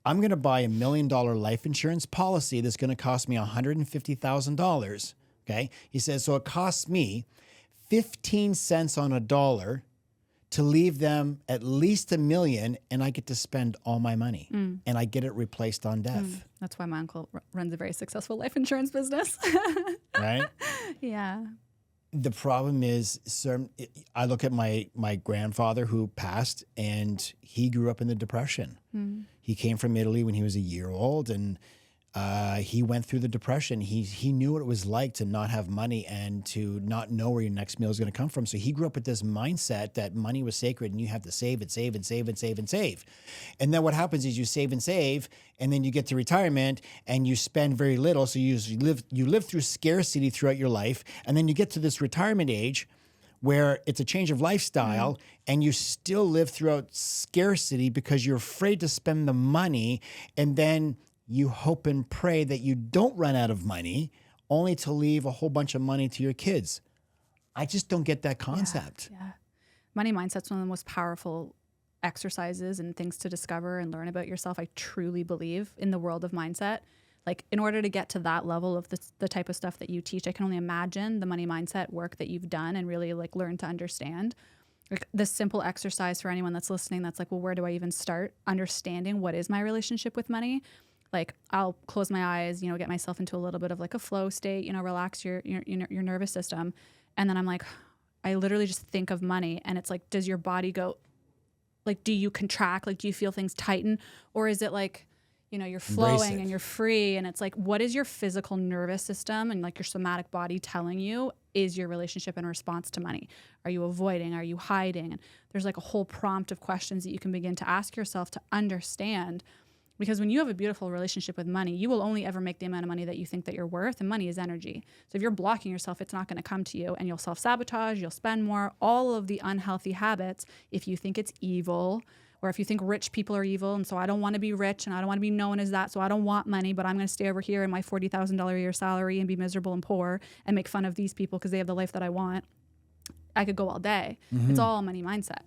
I'm going to buy $1 million life insurance policy that's going to cost me $150,000. Okay. He says, so it costs me 15 cents on a dollar to leave them at least $1 million, and I get to spend all my money, and I get it replaced on death. That's why my uncle runs a very successful life insurance business. Right? Yeah. The problem is, I look at my grandfather who passed, and he grew up in the Depression. He came from Italy when he was a year old, and he went through the Depression. He knew what it was like to not have money and to not know where your next meal is going to come from. So he grew up with this mindset that money was sacred and you have to save and save and save and save and save. And then what happens is you save and save, and then you get to retirement and you spend very little. So you live through scarcity throughout your life, and then you get to this retirement age where it's a change of lifestyle, and you still live throughout scarcity because you're afraid to spend the money, and then you hope and pray that you don't run out of money, only to leave a whole bunch of money to your kids. I just don't get that concept. Yeah. Money mindset's one of the most powerful exercises and things to discover and learn about yourself. I truly believe in the world of mindset. In order to get to that level of the type of stuff that you teach, I can only imagine the money mindset work that you've done and really learn to understand. This simple exercise for anyone that's listening that's well, where do I even start understanding what is my relationship with money? I'll close my eyes, get myself into a little bit of a flow state, relax your nervous system. And then I'm I literally just think of money, and it's does your body go, do you contract? Do you feel things tighten? Or is it you're flowing and you're free? And it's what is your physical nervous system and your somatic body telling you is your relationship in response to money? Are you avoiding? Are you hiding? And there's a whole prompt of questions that you can begin to ask yourself to understand Because when you have a beautiful relationship with money, you will only ever make the amount of money that you think that you're worth, and money is energy. So if you're blocking yourself, it's not going to come to you, and you'll self-sabotage, you'll spend more, all of the unhealthy habits. If you think it's evil, or if you think rich people are evil, and so I don't want to be rich and I don't want to be known as that, so I don't want money, but I'm going to stay over here in my $40,000 a year salary and be miserable and poor and make fun of these people because they have the life that I want. I could go all day. It's all money mindset.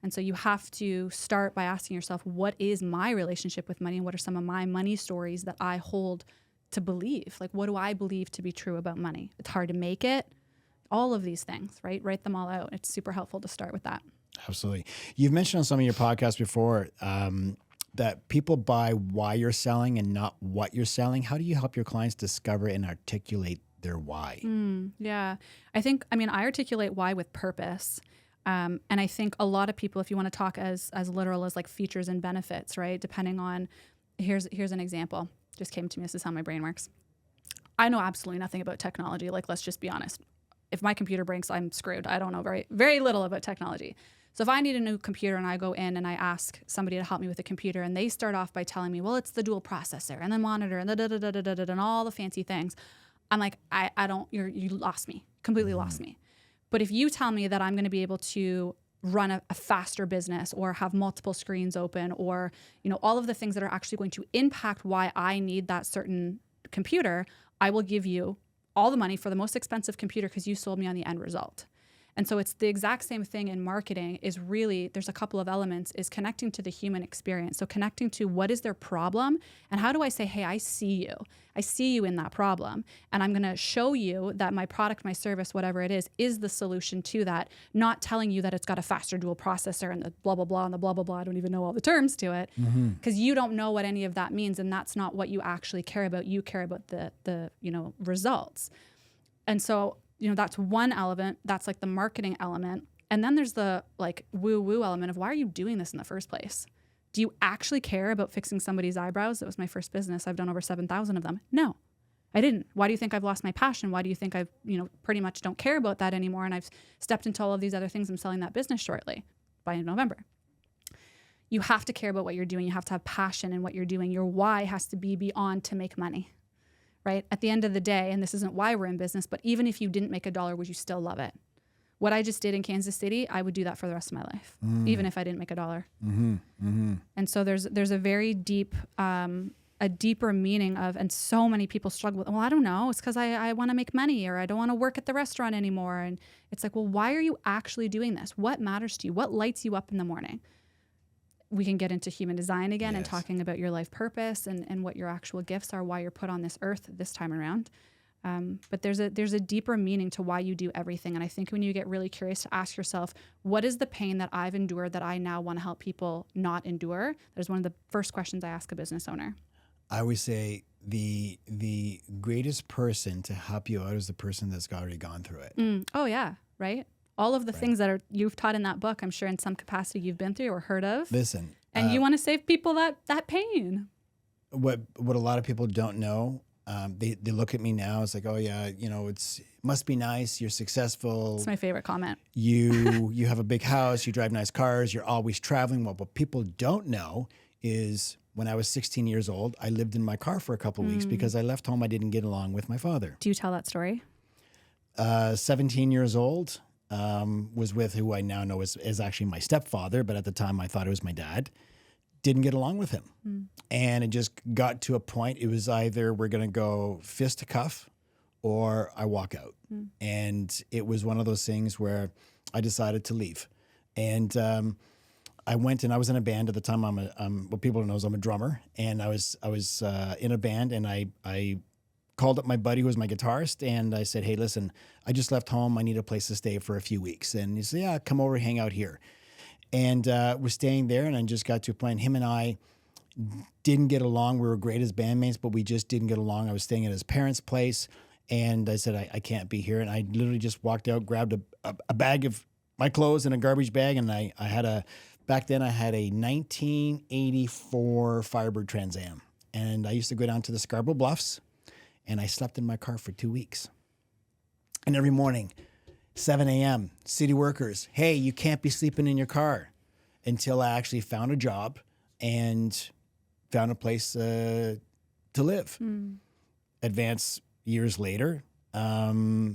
And so you have to start by asking yourself, what is my relationship with money? And what are some of my money stories that I hold to believe? Like, what do I believe to be true about money? It's hard to make it. All of these things, right? Write them all out. It's super helpful to start with that. Absolutely. You've mentioned on some of your podcasts before that people buy why you're selling and not what you're selling. How do you help your clients discover and articulate their why? Yeah. I articulate why with purpose. And I think a lot of people, if you want to talk as literal as like features and benefits, right? Depending on, here's an example. Just came to me. This is how my brain works. I know absolutely nothing about technology. Like, let's just be honest. If my computer breaks, I'm screwed. I don't know very, very little about technology. So if I need a new computer and I go in and I ask somebody to help me with a computer and they start off by telling me, well, it's the dual processor and the monitor and and all the fancy things. I'm like, I don't, you lost me, completely lost me. But if you tell me that I'm going to be able to run a faster business or have multiple screens open or, all of the things that are actually going to impact why I need that certain computer, I will give you all the money for the most expensive computer because you sold me on the end result. And so it's the exact same thing in marketing. Is really, there's a couple of elements, is connecting to the human experience. So connecting to what is their problem and how do I say, hey, I see you in that problem. And I'm going to show you that my product, my service, whatever it is the solution to that. Not telling you that it's got a faster dual processor and the blah, blah, blah, and the blah, blah, blah. I don't even know all the terms to it because you don't know what any of that means. And that's not what you actually care about. You care about the results. And so, that's one element. That's like the marketing element. And then there's the like woo-woo element of why are you doing this in the first place? Do you actually care about fixing somebody's eyebrows? That was my first business. I've done over 7,000 of them. No, I didn't. Why do you think I've lost my passion? Why do you think I've, pretty much don't care about that anymore? And I've stepped into all of these other things. I'm selling that business shortly by November. You have to care about what you're doing. You have to have passion in what you're doing. Your why has to be beyond to make money. Right? At the end of the day, and this isn't why we're in business, but even if you didn't make $1, would you still love it? What I just did in Kansas City, I would do that for the rest of my life, even if I didn't make $1. And so there's a very deep, a deeper meaning of, and so many people struggle with, well, I don't know, it's because I want to make money or I don't want to work at the restaurant anymore. And it's like, well, why are you actually doing this? What matters to you? What lights you up in the morning? We can get into human design again and talking about your life purpose and what your actual gifts are, why you're put on this earth this time around. But there's a deeper meaning to why you do everything. And I think when you get really curious to ask yourself, what is the pain that I've endured that I now want to help people not endure? That is one of the first questions I ask a business owner. I always say the greatest person to help you out is the person that's already gone through it. Oh yeah, right? All of the things that you've taught in that book, I'm sure in some capacity you've been through or heard of. Listen. And you want to save people that pain. What a lot of people don't know, they look at me now, it's like, oh yeah, it must be nice, you're successful. It's my favorite comment. You have a big house, you drive nice cars, you're always traveling. Well, what people don't know is when I was 16 years old, I lived in my car for a couple of weeks because I left home, I didn't get along with my father. Do you tell that story? 17 years old. Was with who I now know is actually my stepfather, but at the time I thought it was my dad. Didn't get along with him. And it just got to a point, it was either we're going to go fist to cuff or I walk out. And it was one of those things where I decided to leave. And I went and I was in a band at the time. What people don't know is I'm a drummer. And I was in a band and I called up my buddy who was my guitarist and I said, hey, listen, I just left home. I need a place to stay for a few weeks. And he said, yeah, come over, hang out here. And we're staying there and I just got to a point, him and I didn't get along. We were great as bandmates, but we just didn't get along. I was staying at his parents' place and I said, I can't be here. And I literally just walked out, grabbed a bag of my clothes and a garbage bag. And back then I had a 1984 Firebird Trans Am. And I used to go down to the Scarborough Bluffs. And I slept in my car for 2 weeks. And every morning, 7 a.m., city workers, hey, you can't be sleeping in your car, until I actually found a job and found a place to live. Advance years later, got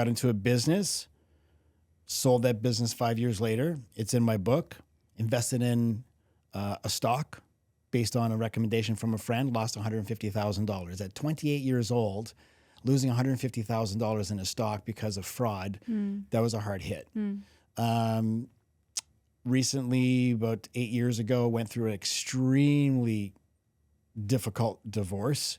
into a business, sold that business 5 years later. It's in my book. Invested in a stock based on a recommendation from a friend, lost $150,000. At 28 years old, losing $150,000 in a stock because of fraud, that was a hard hit. Recently, about 8 years ago, went through an extremely difficult divorce.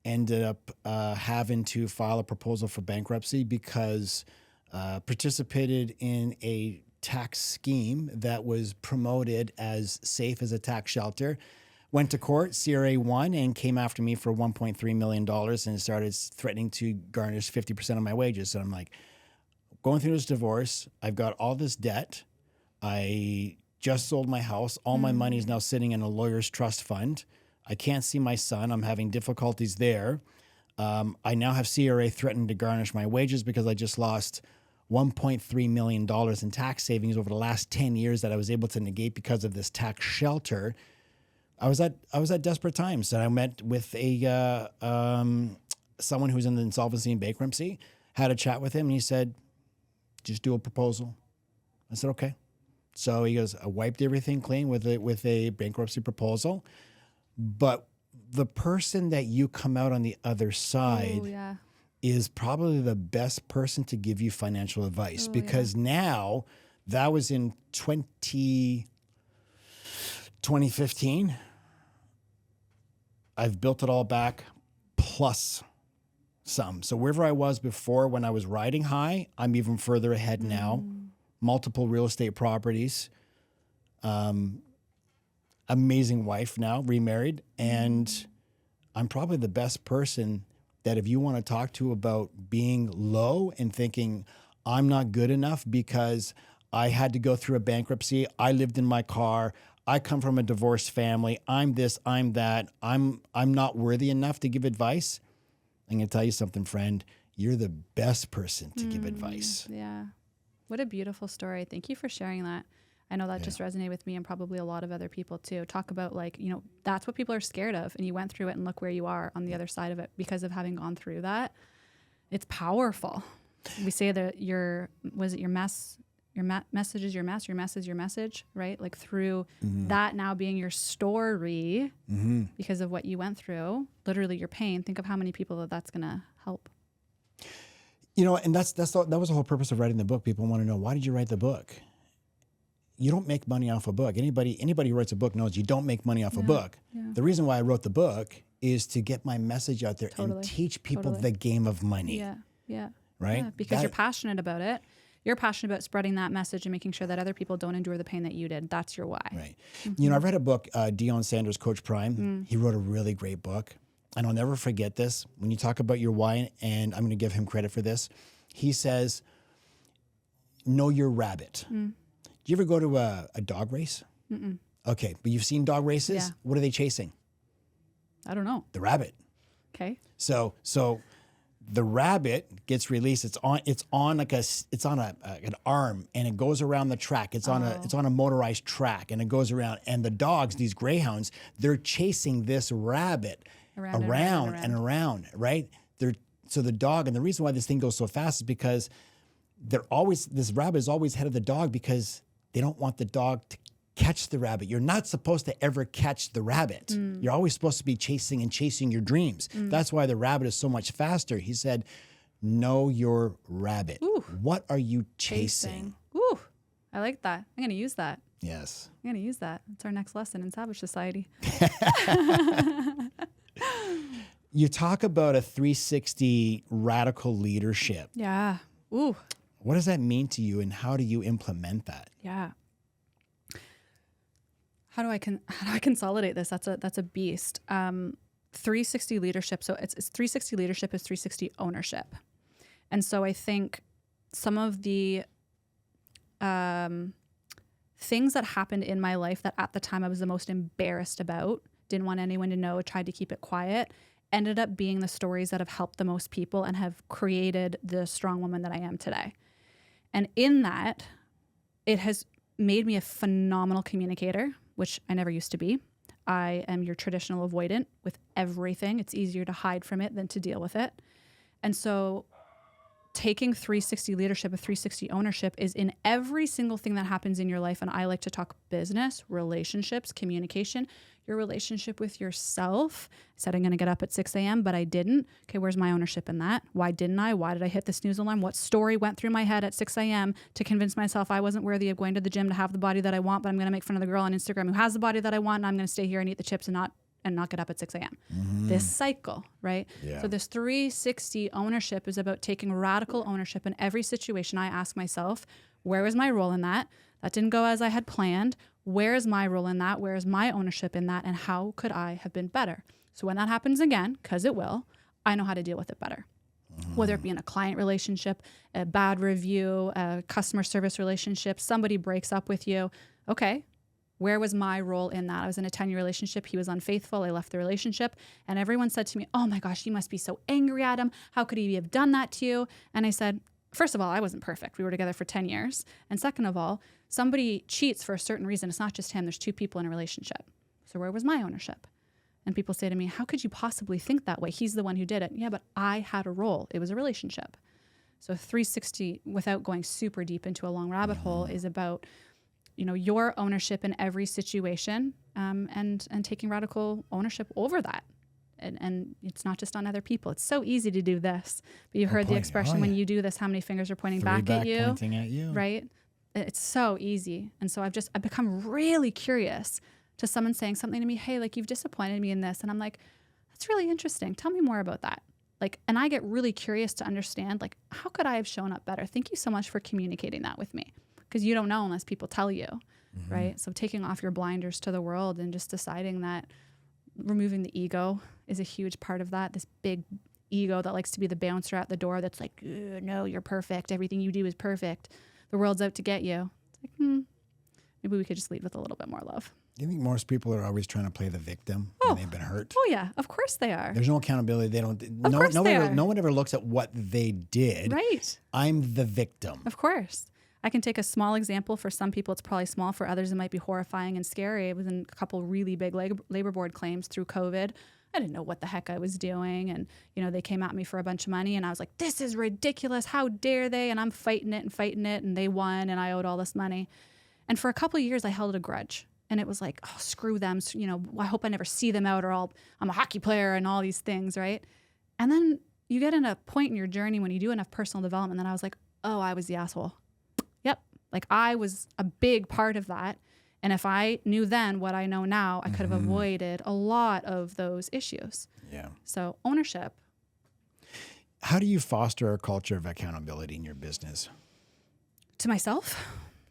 Ended up having to file a proposal for bankruptcy because participated in a tax scheme that was promoted as safe as a tax shelter. Went to court, CRA won, and came after me for $1.3 million and started threatening to garnish 50% of my wages. So I'm like, going through this divorce, I've got all this debt. I just sold my house. All my money is now sitting in a lawyer's trust fund. I can't see my son. I'm having difficulties there. I now have CRA threatened to garnish my wages because I just lost $1.3 million in tax savings over the last 10 years that I was able to negate because of this tax shelter. I was at desperate times, and I met with a someone who's in the insolvency and bankruptcy. Had a chat with him, and he said, "Just do a proposal." I said, "Okay." So he goes, "I wiped everything clean with a bankruptcy proposal, but the person that you come out on the other side is probably the best person to give you financial advice because now that was in 2015. I've built it all back plus some. So wherever I was before when I was riding high, I'm even further ahead now. Multiple real estate properties. Amazing wife now, remarried. And I'm probably the best person that if you want to talk to about being low and thinking I'm not good enough because I had to go through a bankruptcy, I lived in my car, I come from a divorced family, I'm this, I'm that, I'm not worthy enough to give advice. I'm going to tell you something, friend. You're the best person to give advice. Yeah. What a beautiful story. Thank you for sharing that. I know that just resonated with me and probably a lot of other people too. Talk about that's what people are scared of. And you went through it and look where you are on the other side of it because of having gone through that. It's powerful. We say that your message is your mess, your mess is your message, right? Like through that now being your story because of what you went through, literally your pain. Think of how many people that's going to help. And that was the whole purpose of writing the book. People want to know, why did you write the book? You don't make money off a book. Anybody who writes a book knows you don't make money off a book. Yeah. The reason why I wrote the book is to get my message out there and teach people the game of money. Yeah. Right? Yeah, because you're passionate about it. You're passionate about spreading that message and making sure that other people don't endure the pain that you did. That's your why. Right. I read a book, Deion Sanders, Coach Prime. He wrote a really great book. And I'll never forget this. When you talk about your why, and I'm going to give him credit for this, he says, know your rabbit. Do you ever go to a dog race? Okay, but you've seen dog races? Yeah. What are they chasing? I don't know. The rabbit. Okay. So the rabbit gets released. It's on an arm, and it goes around the track. It's on a motorized track, and it goes around. And the dogs, these greyhounds, they're chasing this rabbit around and around, right? So the dog, and the reason why this thing goes so fast is because this rabbit is always ahead of the dog because they don't want the dog to catch the rabbit. You're not supposed to ever catch the rabbit. You're always supposed to be chasing your dreams. That's why the rabbit is so much faster. He said, know your rabbit. Ooh. What are you chasing? Ooh, I like that. I'm going to use that. Yes. I'm going to use that. It's our next lesson in Savage Society. You talk about a 360 radical leadership. Yeah. Ooh. What does that mean to you, and how do you implement that? Yeah. How do I consolidate this? That's a beast. 360 leadership. So it's 360 leadership is 360 ownership. And so I think some of the things that happened in my life that at the time I was the most embarrassed about, didn't want anyone to know, tried to keep it quiet, ended up being the stories that have helped the most people and have created the strong woman that I am today. And in that, it has made me a phenomenal communicator, which I never used to be. I am your traditional avoidant with everything. It's easier to hide from it than to deal with it. And so taking 360 leadership, a 360 ownership is in every single thing that happens in your life. And I like to talk business, relationships, communication, your relationship with yourself. I said I'm going to get up at 6 a.m., but I didn't. Okay, where's my ownership in that? Why didn't I? Why did I hit the snooze alarm? What story went through my head at 6 a.m. to convince myself I wasn't worthy of going to the gym to have the body that I want, but I'm going to make fun of the girl on Instagram who has the body that I want, and I'm going to stay here and eat the chips and not get up at 6 a.m. This cycle, right? Yeah. So this 360 ownership is about taking radical ownership in every situation. I ask myself, where was my role in that? That didn't go as I had planned. Where is my role in that? Where is my ownership in that? And how could I have been better? So when that happens again, because it will, I know how to deal with it better. Whether it be in a client relationship, a bad review, a customer service relationship, somebody breaks up with you. Okay, where was my role in that? I was in a 10-year relationship. He was unfaithful. I left the relationship. And everyone said to me, oh my gosh, you must be so angry at him. How could he have done that to you? And I said, first of all, I wasn't perfect. We were together for 10 years. And second of all, somebody cheats for a certain reason. It's not just him. There's two people in a relationship. So where was my ownership? And people say to me, how could you possibly think that way? He's the one who did it. Yeah, but I had a role. It was a relationship. So 360, without going super deep into a long rabbit hole, is about your ownership in every situation, and taking radical ownership over that. And it's not just on other people. It's so easy to do this. But you've heard the expression, when you do this, how many fingers are pointing back at you? Pointing at you. Right? It's so easy. And so I've become really curious to someone saying something to me, hey, like, you've disappointed me in this. And I'm like, that's really interesting. Tell me more about that. Like, and I get really curious to understand, like, how could I have shown up better? Thank you so much for communicating that with me. Because you don't know unless people tell you, right? So taking off your blinders to the world and just deciding that removing the ego is a huge part of that. This big ego that likes to be the bouncer at the door that's like, no, you're perfect. Everything you do is perfect. The world's out to get you. It's like, maybe we could just lead with a little bit more love. Do you think most people are always trying to play the victim when they've been hurt? Oh, yeah. Of course they are. There's no accountability. They don't. No one ever looks at what they did. Right. I'm the victim. Of course. I can take a small example. For some people, it's probably small. For others, it might be horrifying and scary. I was in a couple really big labor board claims through COVID. I didn't know what the heck I was doing. And, they came at me for a bunch of money. And I was like, this is ridiculous. How dare they? And I'm fighting it. And they won. And I owed all this money. And for a couple of years, I held a grudge. And it was like, oh, screw them. I hope I never see them out, or I'm a hockey player and all these things, right? And then you get in a point in your journey when you do enough personal development that I was like, oh, I was the asshole. Yep. Like, I was a big part of that. And if I knew then what I know now, I could have avoided a lot of those issues. Yeah. So ownership. How do you foster a culture of accountability in your business? To myself?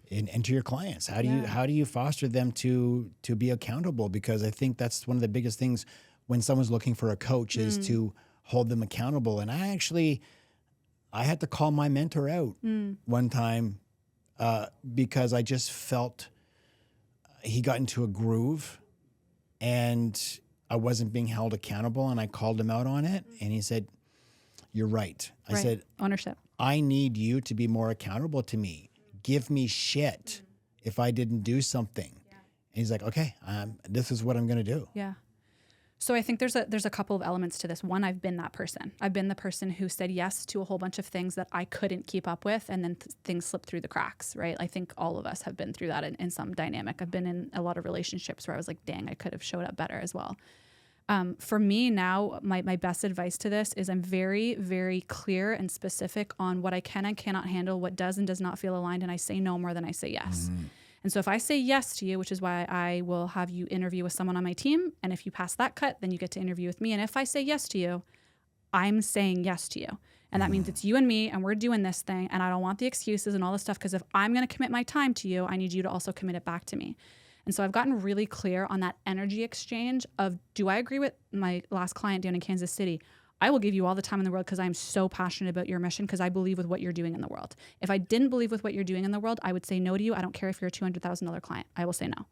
And to your clients, how do you foster them to be accountable? Because I think that's one of the biggest things when someone's looking for a coach is to hold them accountable. And I had to call my mentor out one time because I just felt he got into a groove and I wasn't being held accountable, and I called him out on it, and he said, "You're right." I said, ownership. I need you to be more accountable to me. Give me shit if I didn't do something. Yeah. And he's like, okay, this is what I'm going to do. Yeah. So I think there's a couple of elements to this. One, I've been that person. I've been the person who said yes to a whole bunch of things that I couldn't keep up with, and then things slipped through the cracks, right? I think all of us have been through that in some dynamic. I've been in a lot of relationships where I was like, dang, I could have showed up better as well. For me now, my best advice to this is I'm very, very clear and specific on what I can and cannot handle, what does and does not feel aligned, and I say no more than I say yes. And so if I say yes to you, which is why I will have you interview with someone on my team, and if you pass that cut, then you get to interview with me. And if I say yes to you, I'm saying yes to you. And that means it's you and me, and we're doing this thing, and I don't want the excuses and all this stuff, because if I'm going to commit my time to you, I need you to also commit it back to me. And so I've gotten really clear on that energy exchange of, do I agree with my last client down in Kansas City? I will give you all the time in the world because I'm so passionate about your mission, because I believe with what you're doing in the world. If I didn't believe with what you're doing in the world, I would say no to you. I don't care if you're a $200,000 client. I will say no.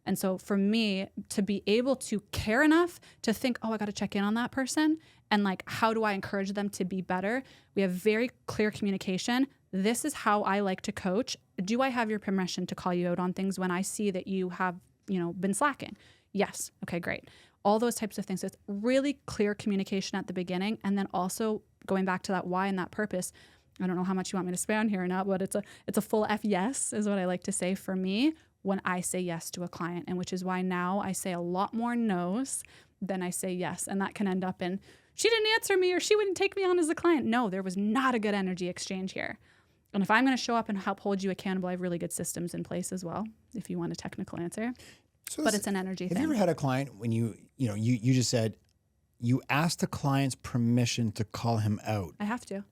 And so for me to be able to care enough to think, oh, I got to check in on that person, and like, how do I encourage them to be better? We have very clear communication. This is how I like to coach. Do I have your permission to call you out on things when I see that you have been slacking? Yes. Okay, great. All those types of things. So it's really clear communication at the beginning. And then also going back to that why and that purpose. I don't know how much you want me to expand here or not, but it's a full F yes is what I like to say for me when I say yes to a client. And which is why now I say a lot more no's than I say yes. And that can end up in, she didn't answer me or she wouldn't take me on as a client. No, there was not a good energy exchange here. And if I'm going to show up and help hold you accountable, I have really good systems in place as well, if you want a technical answer. So but it's an energy thing. Have you ever had a client when you just said you asked the client's permission to call him out? I have to.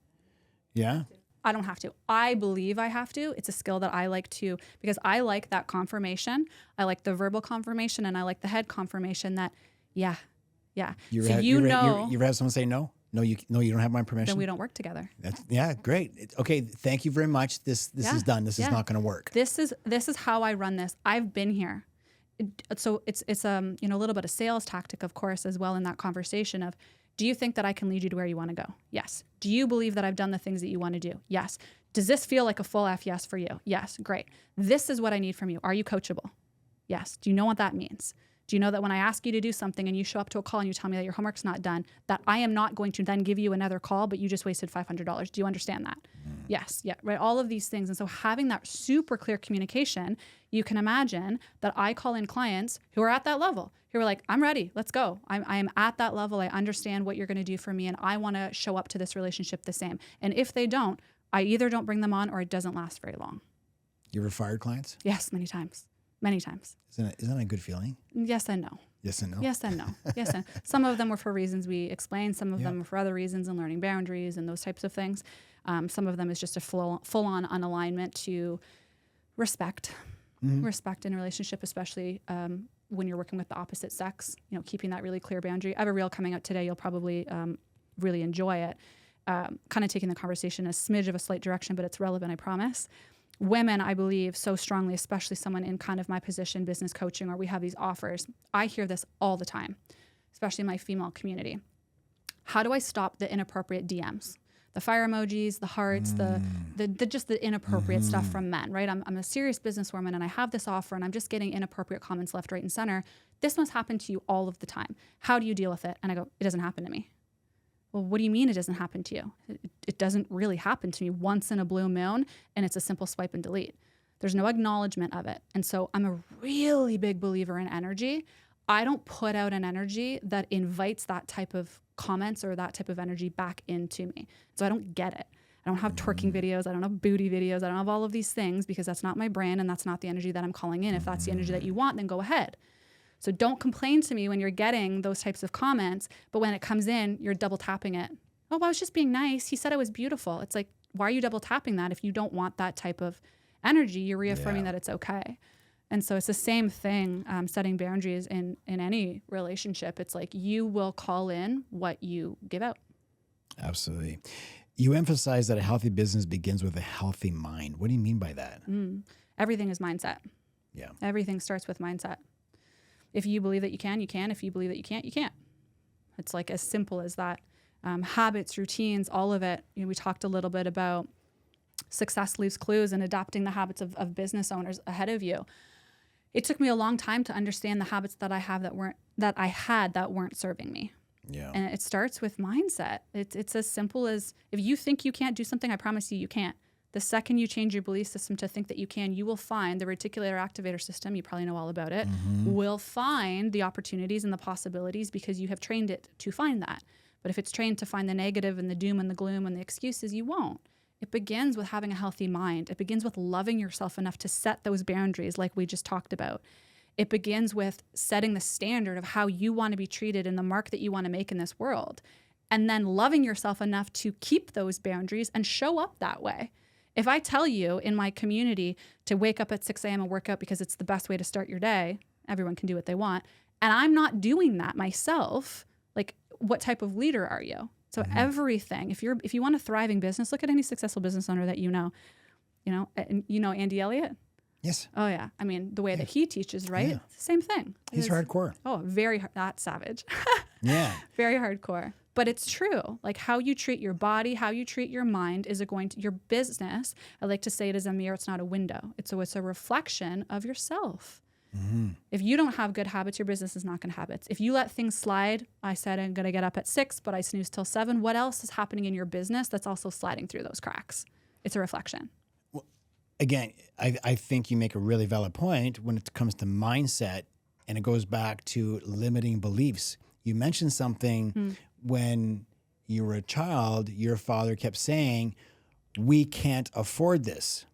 Yeah? I don't have to. I believe I have to. It's a skill that I like to, because I like that confirmation. I like the verbal confirmation and I like the head confirmation that, yeah. You ever had someone say no? No, you don't have my permission. Then we don't work together. Great. Okay, thank you very much. This is done. This is not going to work. This is how I run this. I've been here. So it's a little bit of sales tactic, of course, as well in that conversation of, do you think that I can lead you to where you want to go? Yes. Do you believe that I've done the things that you want to do? Yes. Does this feel like a full F yes for you? Yes. Great. This is what I need from you. Are you coachable? Yes. Do you know what that means? Do you know that when I ask you to do something and you show up to a call and you tell me that your homework's not done, that I am not going to then give you another call, but you just wasted $500? Do you understand that? Yes. Yeah. Right. All of these things. And so having that super clear communication, you can imagine that I call in clients who are at that level, who are like, I'm ready. Let's go. I am at that level. I understand what you're going to do for me. And I want to show up to this relationship the same. And if they don't, I either don't bring them on or it doesn't last very long. You ever fired clients? Yes. Many times. Many times. Isn't that a good feeling? Yes and no. Yes and no? Yes and no. Yes and some of them were for reasons we explained. Some of them were for other reasons and learning boundaries and those types of things. Some of them is just a full-on unalignment to respect. Respect in a relationship, especially when you're working with the opposite sex, keeping that really clear boundary. I have a reel coming out today. You'll probably really enjoy it. Kind of taking the conversation a smidge of a slight direction, but it's relevant, I promise. Women, I believe so strongly, especially someone in kind of my position, business coaching, where we have these offers. I hear this all the time, especially in my female community. How do I stop the inappropriate DMs? The fire emojis, the hearts, the just the inappropriate stuff from men, right? I'm a serious businesswoman and I have this offer and I'm just getting inappropriate comments left, right, and center. This must happen to you all of the time. How do you deal with it? And I go, it doesn't happen to me. Well, what do you mean it doesn't happen to you? It doesn't really happen to me once in a blue moon, and it's a simple swipe and delete. There's no acknowledgement of it. And so I'm a really big believer in energy. I don't put out an energy that invites that type of comments or that type of energy back into me. So I don't get it. I don't have twerking videos. I don't have booty videos. I don't have all of these things because that's not my brand and that's not the energy that I'm calling in. If that's the energy that you want, then go ahead. So don't complain to me when you're getting those types of comments, but when it comes in, you're double tapping it. Oh, I was just being nice. He said I was beautiful. It's like, why are you double tapping that? If you don't want that type of energy, you're reaffirming that it's okay. And so it's the same thing, setting boundaries in any relationship. It's like you will call in what you give out. Absolutely. You emphasize that a healthy business begins with a healthy mind. What do you mean by that? Everything is mindset. Yeah. Everything starts with mindset. If you believe that you can, you can. If you believe that you can't, you can't. It's like as simple as that. Habits, routines, all of it. We talked a little bit about success leaves clues and adopting the habits of business owners ahead of you. It took me a long time to understand the habits that I have that weren't serving me. Yeah. And it starts with mindset. It's as simple as if you think you can't do something, I promise you can't. The second you change your belief system to think that you can, you will find the reticular activator system, you probably know all about it, will find the opportunities and the possibilities because you have trained it to find that. But if it's trained to find the negative and the doom and the gloom and the excuses, you won't. It begins with having a healthy mind. It begins with loving yourself enough to set those boundaries like we just talked about. It begins with setting the standard of how you want to be treated and the mark that you want to make in this world. And then loving yourself enough to keep those boundaries and show up that way. If I tell you in my community to wake up at 6 a.m. and work out because it's the best way to start your day, everyone can do what they want, and I'm not doing that myself, like what type of leader are you? So everything, if you want a thriving business, look at any successful business owner that you know Andy Elliott? Yes. Oh yeah. I mean, the way that he teaches, right? Yeah. It's the same thing. He's hardcore. Oh, very hard. That's savage. Yeah. Very hardcore. But it's true. Like how you treat your body, how you treat your mind is your business. I like to say it as a mirror. It's not a window. It's a reflection of yourself. If you don't have good habits, your business is not going to have habits. If you let things slide, I said I'm going to get up at 6, but I snooze till 7. What else is happening in your business that's also sliding through those cracks? It's a reflection. Well, again, I think you make a really valid point when it comes to mindset, and it goes back to limiting beliefs. You mentioned something when you were a child, your father kept saying, we can't afford this.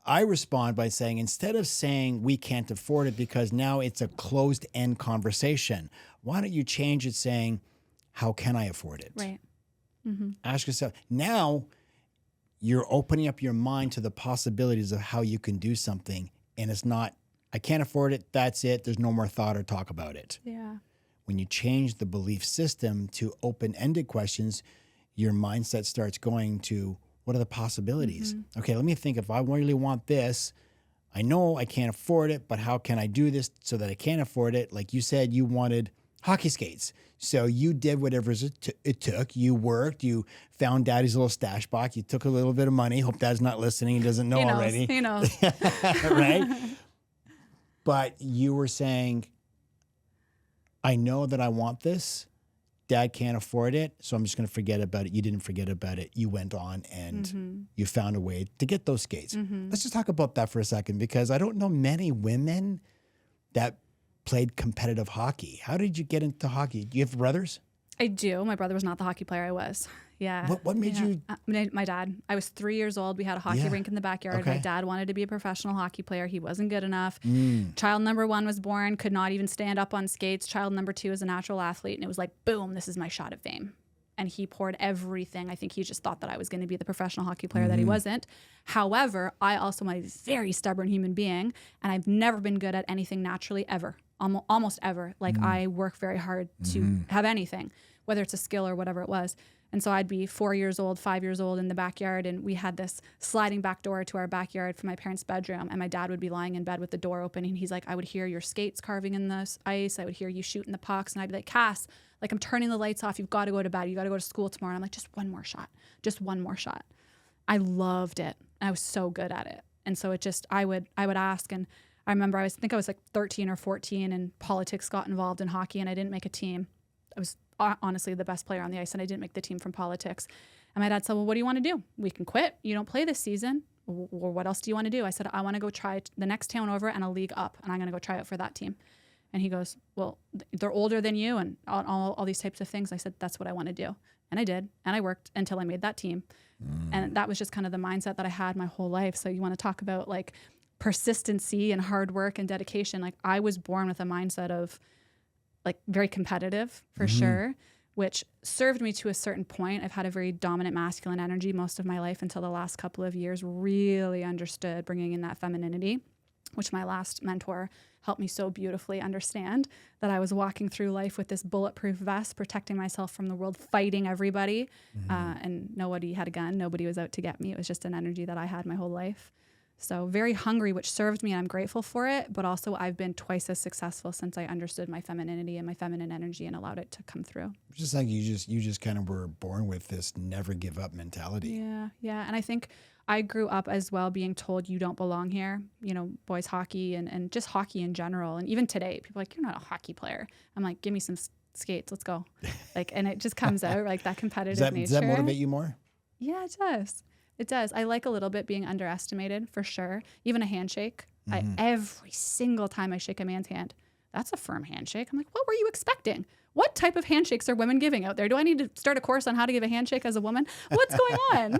I respond by saying, instead of saying we can't afford it because now it's a closed-end conversation, why don't you change it saying, how can I afford it? Right. Ask yourself. Now you're opening up your mind to the possibilities of how you can do something. And it's not, I can't afford it. That's it. There's no more thought or talk about it. Yeah. When you change the belief system to open-ended questions, your mindset starts going to, what are the possibilities? Okay, let me think. If I really want this, I know I can't afford it, but how can I do this so that I can afford it? Like you said, you wanted hockey skates. So you did whatever it took. You worked. You found daddy's little stash box. You took a little bit of money. Hope dad's not listening. He doesn't know already. He knows. Right? But you were saying, I know that I want this. Dad can't afford it, so I'm just going to forget about it. You didn't forget about it. You went on and you found a way to get those skates. Let's just talk about that for a second, because I don't know many women that played competitive hockey. How did you get into hockey? Do you have brothers? I do. My brother was not the hockey player I was. Yeah. What made you? My dad. I was 3 years old. We had a hockey rink in the backyard. Okay. My dad wanted to be a professional hockey player. He wasn't good enough. Child number 1 was born, could not even stand up on skates. Child number 2 is a natural athlete. And it was like, boom, this is my shot of fame. And he poured everything. I think he just thought that I was going to be the professional hockey player that he wasn't. However, I also am a very stubborn human being, and I've never been good at anything naturally ever, almost ever. Like I work very hard to have anything, whether it's a skill or whatever it was. And so I'd be 4 years old, 5 years old in the backyard, and we had this sliding back door to our backyard from my parents' bedroom, and my dad would be lying in bed with the door open, and he's like, I would hear your skates carving in the ice, I would hear you shooting the pucks, and I'd be like, Cass, like, I'm turning the lights off, you've got to go to bed, you got to go to school tomorrow. And I'm like, just one more shot. I loved it. I was so good at it. And so it just, I would ask, and I remember I think I was like 13 or 14, and politics got involved in hockey, and I didn't make a team. I was honestly the best player on the ice, and I didn't make the team from politics. And my dad said, well, what do you want to do? We can quit. You don't play this season. Or what else do you want to do? I said, I want to go try the next town over and a league up, and I'm going to go try out for that team. And he goes, well, they're older than you and all these types of things. I said, that's what I want to do. And I did. And I worked until I made that team. And that was just kind of the mindset that I had my whole life. So you want to talk about like persistency and hard work and dedication. Like I was born with a mindset of like very competitive for sure, which served me to a certain point. I've had a very dominant masculine energy most of my life until the last couple of years, really understood bringing in that femininity, which my last mentor helped me so beautifully understand, that I was walking through life with this bulletproof vest, protecting myself from the world, fighting everybody. And nobody had a gun. Nobody was out to get me. It was just an energy that I had my whole life. So very hungry, which served me, and I'm grateful for it. But also I've been twice as successful since I understood my femininity and my feminine energy and allowed it to come through. Just like you just kind of were born with this never give up mentality. Yeah. And I think I grew up as well being told you don't belong here, you know, boys hockey and just hockey in general. And even today, people are like, you're not a hockey player. I'm like, give me some skates, let's go. Like, and it just comes out like that competitive nature. Does that motivate you more? Yeah, it does. It does. I like a little bit being underestimated for sure. Even a handshake. Every single time I shake a man's hand, that's a firm handshake. I'm like, what were you expecting? What type of handshakes are women giving out there? Do I need to start a course on how to give a handshake as a woman? What's going on?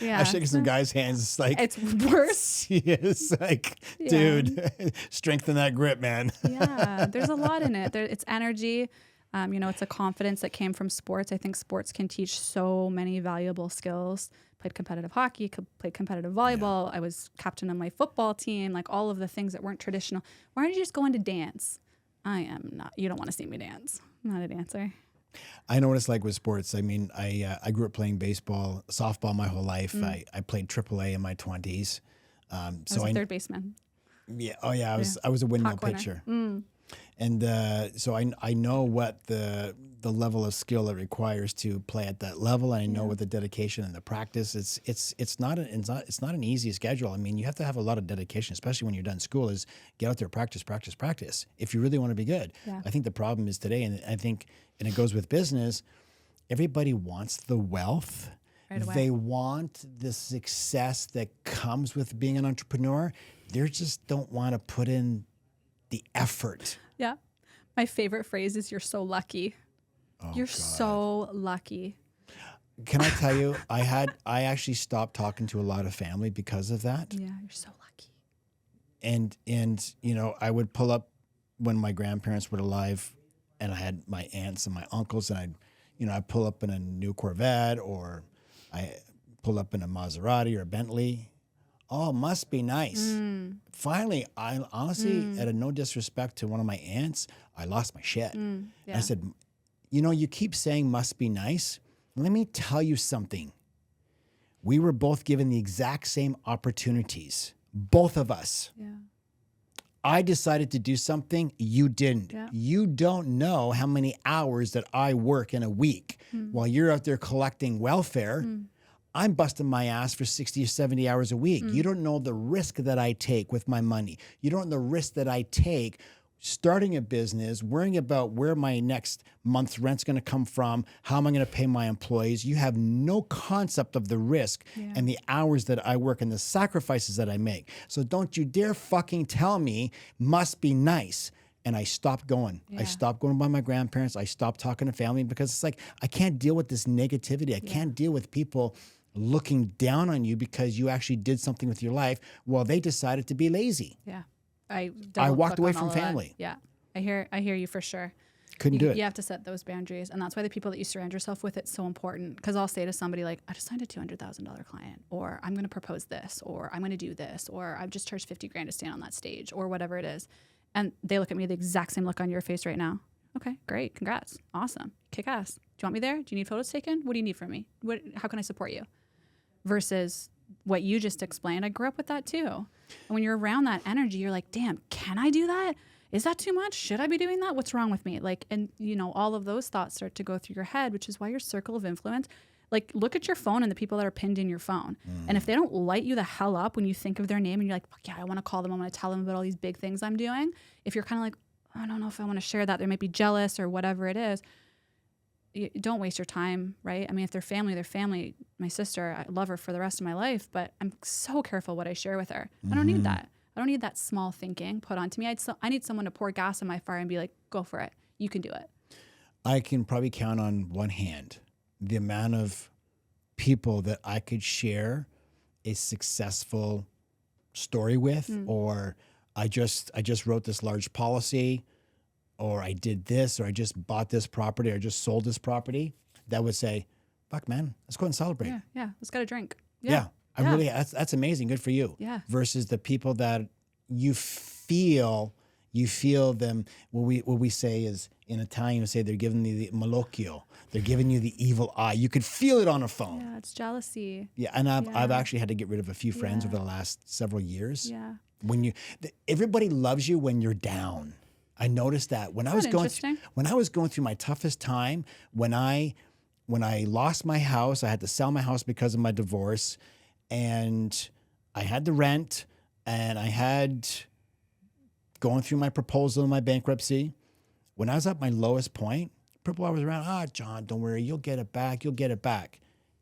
Yeah. I'm shaking some guys' hands. It's like, it's worse. It's like, dude, strengthen that grip, man. Yeah. There's a lot in it. It's energy. You know, it's a confidence that came from sports. I think sports can teach so many valuable skills. Played competitive hockey, played competitive volleyball. I was captain of my football team, like all of the things that weren't traditional. Why don't you just go into dance? I am not. You don't want to see me dance. I'm not a dancer. I know what it's like with sports. I mean, I grew up playing baseball, softball my whole life. I played AAA in my 20s. I was a third baseman. Yeah. Oh yeah. I was a windmill pitcher. And so I know what the level of skill it requires to play at that level, and I know what the dedication and the practice. It's not an easy schedule. I mean, you have to have a lot of dedication, especially when you're done school. Is get out there, practice, practice, practice. If you really want to be good. Yeah. I think the problem is today, and I think, and it goes with business. Everybody wants the wealth. Right away. They want the success that comes with being an entrepreneur. They just don't want to put in the effort. Yeah. My favorite phrase is "you're so lucky." Oh, You're God. so lucky. Can I tell you, I actually stopped talking to a lot of family because of that. Yeah, you're so lucky. And you know, I would pull up when my grandparents were alive, and I had my aunts and my uncles, and I'd pull up in a new Corvette, or I pull up in a Maserati or a Bentley. Oh, must be nice. Finally, I honestly, at a no disrespect to one of my aunts, I lost my shit. Yeah. I said, you know, you keep saying must be nice. Let me tell you something. We were both given the exact same opportunities, both of us. Yeah. I decided to do something, you didn't. Yeah. You don't know how many hours that I work in a week while you're out there collecting welfare. I'm busting my ass for 60 or 70 hours a week. You don't know the risk that I take with my money. You don't know the risk that I take starting a business, worrying about where my next month's rent's going to come from, how am I going to pay my employees. You have no concept of the risk and the hours that I work and the sacrifices that I make. So don't you dare fucking tell me must be nice. And I stopped going. I stopped going by my grandparents. I stopped talking to family because it's like, I can't deal with this negativity. I can't deal with people looking down on you because you actually did something with your life while they decided to be lazy. Yeah. I double walked click away on from all of that. family. Yeah. I hear you for sure. Couldn't do it. You have to set those boundaries. And that's why the people that you surround yourself with, it's so important. Because I'll say to somebody like, I just signed a $200,000 client, or I'm going to propose this, or I'm going to do this, or I've just charged 50 grand to stand on that stage, or whatever it is. And they look at me, the exact same look on your face right now. Okay, great. Congrats. Awesome. Kick ass. Do you want me there? Do you need photos taken? What do you need from me? How can I support you? Versus what you just explained. I grew up with that too. And when you're around that energy, you're like, damn, can I do that? Is that too much? Should I be doing that? What's wrong with me? Like, and you know, all of those thoughts start to go through your head, which is why your circle of influence, like look at your phone and the people that are pinned in your phone. And if they don't light you the hell up when you think of their name and you're like, fuck yeah, I want to call them. I want to tell them about all these big things I'm doing. If you're kind of like, I don't know if I want to share that, they might be jealous or whatever it is. You don't waste your time, right? I mean, if they're family, they're family. My sister, I love her for the rest of my life, but I'm so careful what I share with her. I don't need that. I don't need that small thinking put onto me. I need someone to pour gas on my fire and be like, go for it. You can do it. I can probably count on one hand the amount of people that I could share a successful story with, or I just wrote this large policy, or I did this, or I just bought this property, or I just sold this property, that would say, fuck man, let's go and celebrate. Yeah. Let's get a drink. Yeah. That's amazing. Good for you. Yeah. Versus the people that you feel them. What we say is, in Italian, we say they're giving you the malocchio. They're giving you the evil eye. You could feel it on a phone. Yeah, it's jealousy. Yeah, and I've actually had to get rid of a few friends over the last several years. Yeah. Everybody loves you when you're down. I noticed that when I was going through my toughest time, when I lost my house, I had to sell my house because of my divorce, and I had the rent, and I had going through my proposal and my bankruptcy. When I was at my lowest point, people always around, John, don't worry, you'll get it back.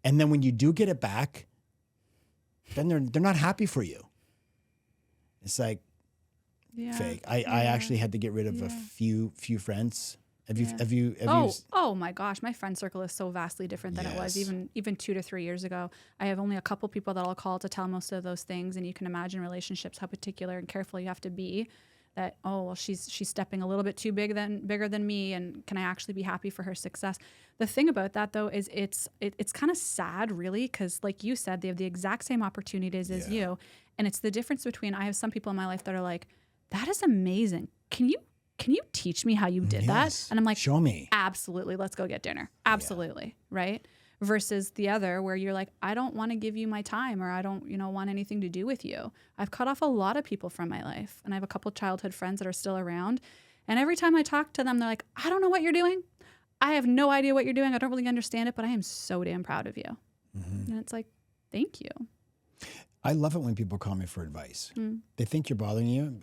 And then when you do get it back, then they're not happy for you. It's like fake. I actually had to get rid of a few friends. Have you? Oh my gosh, my friend circle is so vastly different than it was even 2 to 3 years ago. I have only a couple people that I'll call to tell most of those things, and you can imagine relationships how particular and careful you have to be. That she's stepping a little bit too bigger than me, and can I actually be happy for her success? The thing about that though is it's kind of sad, really, because like you said, they have the exact same opportunities as you, and it's the difference between, I have some people in my life that are like, that is amazing. Can you teach me how you did that? And I'm like, show me. Absolutely. Let's go get dinner. Absolutely. Yeah. Right. Versus the other where you're like, I don't want to give you my time, or I don't, want anything to do with you. I've cut off a lot of people from my life, and I have a couple of childhood friends that are still around. And every time I talk to them, they're like, I don't know what you're doing. I have no idea what you're doing. I don't really understand it, but I am so damn proud of you. And it's like, thank you. I love it when people call me for advice. They think you're bothering you.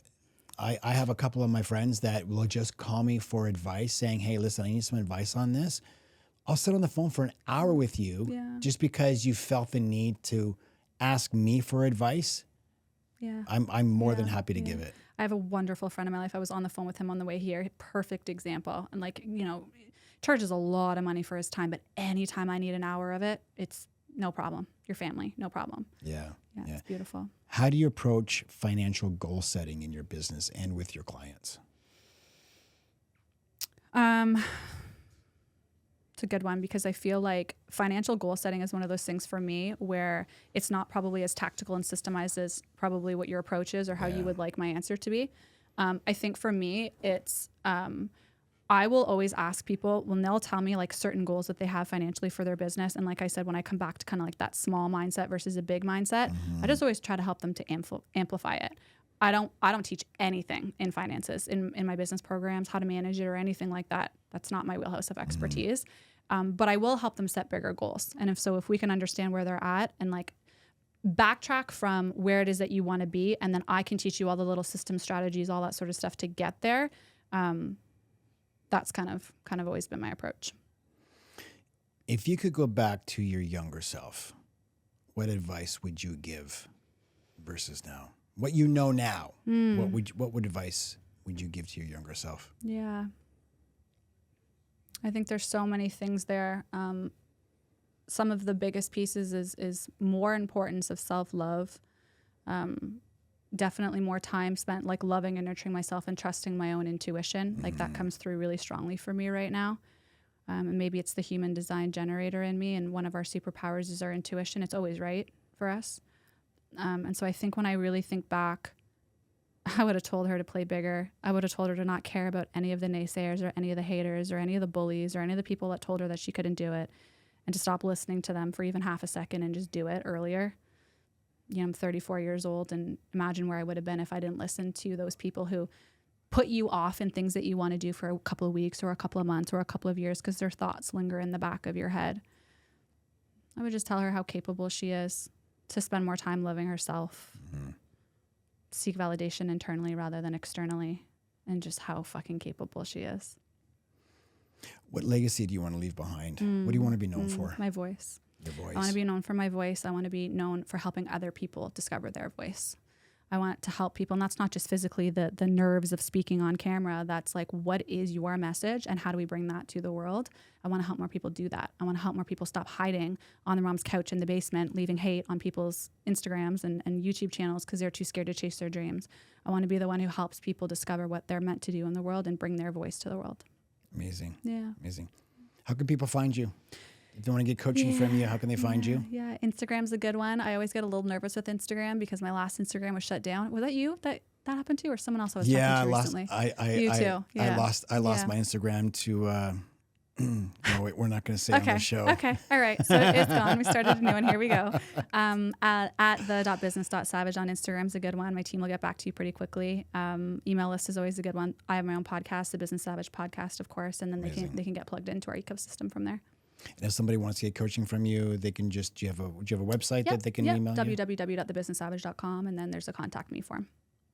I have a couple of my friends that will just call me for advice saying, hey, listen, I need some advice on this. I'll sit on the phone for an hour with you just because you felt the need to ask me for advice. Yeah. I'm more than happy to give it. I have a wonderful friend in my life. I was on the phone with him on the way here. Perfect example. And like, you know, charges a lot of money for his time, but anytime I need an hour of it, it's no problem. Your family, no problem. Yeah. It's beautiful. How do you approach financial goal setting in your business and with your clients? It's a good one because I feel like financial goal setting is one of those things for me where it's not probably as tactical and systemized as probably what your approach is or how you would like my answer to be. I think for me, it's I will always ask people when they'll tell me like certain goals that they have financially for their business. And like I said, when I come back to kind of like that small mindset versus a big mindset, I just always try to help them to amplify it. I don't teach anything in finances in my business programs, how to manage it or anything like that. That's not my wheelhouse of expertise. But I will help them set bigger goals. And if we can understand where they're at and like backtrack from where it is that you want to be, and then I can teach you all the little system strategies, all that sort of stuff to get there. That's kind of always been my approach. If you could go back to your younger self, what advice would you give versus now? What you know now, what advice would you give to your younger self? Yeah. I think there's so many things there. Some of the biggest pieces is more importance of self-love. Definitely more time spent like loving and nurturing myself and trusting my own intuition. Like that comes through really strongly for me right now. And maybe it's the human design generator in me. And one of our superpowers is our intuition. It's always right for us. And so I think when I really think back, I would have told her to play bigger. I would have told her to not care about any of the naysayers or any of the haters or any of the bullies or any of the people that told her that she couldn't do it, and to stop listening to them for even half a second and just do it earlier. You know, I'm 34 years old, and imagine where I would have been if I didn't listen to those people who put you off in things that you want to do for a couple of weeks or a couple of months or a couple of years because their thoughts linger in the back of your head. I would just tell her how capable she is to spend more time loving herself, seek validation internally rather than externally, and just how fucking capable she is. What legacy do you want to leave behind? What do you want to be known for? My voice. Your voice. I want to be known for my voice. I want to be known for helping other people discover their voice. I want to help people, and that's not just physically the nerves of speaking on camera. That's like, what is your message and how do we bring that to the world? I want to help more people do that. I want to help more people stop hiding on their mom's couch in the basement, leaving hate on people's Instagrams and YouTube channels because they're too scared to chase their dreams. I want to be the one who helps people discover what they're meant to do in the world and bring their voice to the world. Amazing. Yeah. Amazing. How can people find you? If they want to get coaching from you, how can they find you? Yeah, Instagram's a good one. I always get a little nervous with Instagram because my last Instagram was shut down. Was that you that happened to, or someone else I was talking to recently? You too. Yeah. I lost my Instagram to. No, wait, we're not going to say on the show. Okay. All right. So it's gone. We started a new one. Here we go. At the .business.savage on Instagram is a good one. My team will get back to you pretty quickly. Email list is always a good one. I have my own podcast, the Business Savage podcast, of course, and then they can get plugged into our ecosystem from there. And if somebody wants to get coaching from you, they can just, do you have a website that they can email you? www.thebusinesssavage.com, and then there's a contact me form.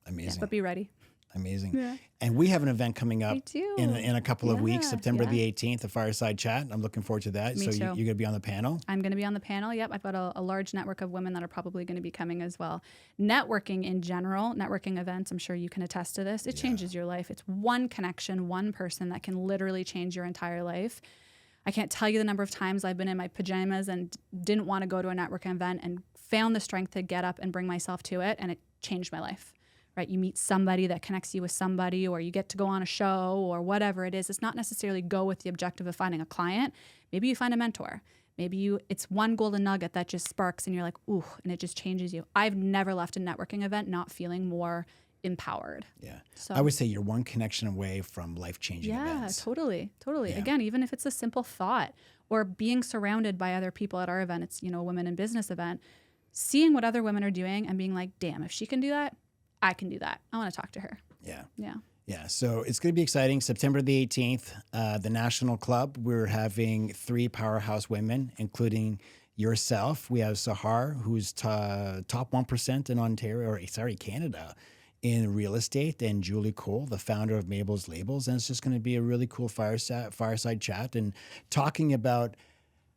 Amazing. Yeah, but be ready. Amazing. Yeah. And we have an event coming up in a couple of weeks, September the 18th, a fireside chat. I'm looking forward to that. Me too. You're going to be on the panel? I'm going to be on the panel. Yep. I've got a large network of women that are probably going to be coming as well. Networking in general, networking events, I'm sure you can attest to this. It changes your life. It's one connection, one person that can literally change your entire life. I can't tell you the number of times I've been in my pajamas and didn't want to go to a networking event and found the strength to get up and bring myself to it, and it changed my life. Right? You meet somebody that connects you with somebody, or you get to go on a show or whatever it is. It's not necessarily go with the objective of finding a client. Maybe you find a mentor. Maybe it's one golden nugget that just sparks and you're like, ooh, and it just changes you. I've never left a networking event not feeling more empowered. Yeah. So I would say you're one connection away from life-changing events. Yeah, totally. Yeah. Again, even if it's a simple thought or being surrounded by other people at our event, it's, a women in business event, seeing what other women are doing and being like, damn, if she can do that, I can do that. I want to talk to her. Yeah. Yeah. Yeah, so it's going to be exciting. September the 18th, the National Club, we're having 3 powerhouse women, including yourself. We have Sahar, who's top 1% in Ontario, or sorry, Canada, in real estate, and Julie Cole, the founder of Mabel's Labels. And it's just going to be a really cool fireside chat and talking about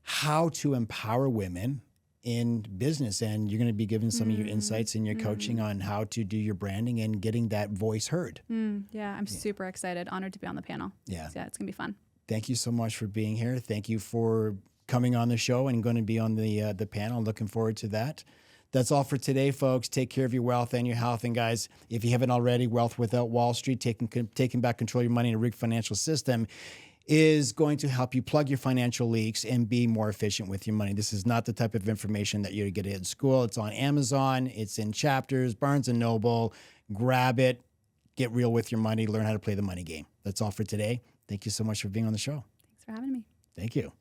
how to empower women in business. And you're going to be giving some of your insights and your coaching on how to do your branding and getting that voice heard. Yeah, I'm super excited. Honored to be on the panel. Yeah. So, yeah, it's going to be fun. Thank you so much for being here. Thank you for coming on the show and going to be on the panel. Looking forward to that. That's all for today, folks. Take care of your wealth and your health. And guys, if you haven't already, Wealth Without Wall Street, taking back control of your money in a rigged financial system, is going to help you plug your financial leaks and be more efficient with your money. This is not the type of information that you're going to get in school. It's on Amazon. It's in Chapters, Barnes & Noble. Grab it. Get real with your money. Learn how to play the money game. That's all for today. Thank you so much for being on the show. Thanks for having me. Thank you.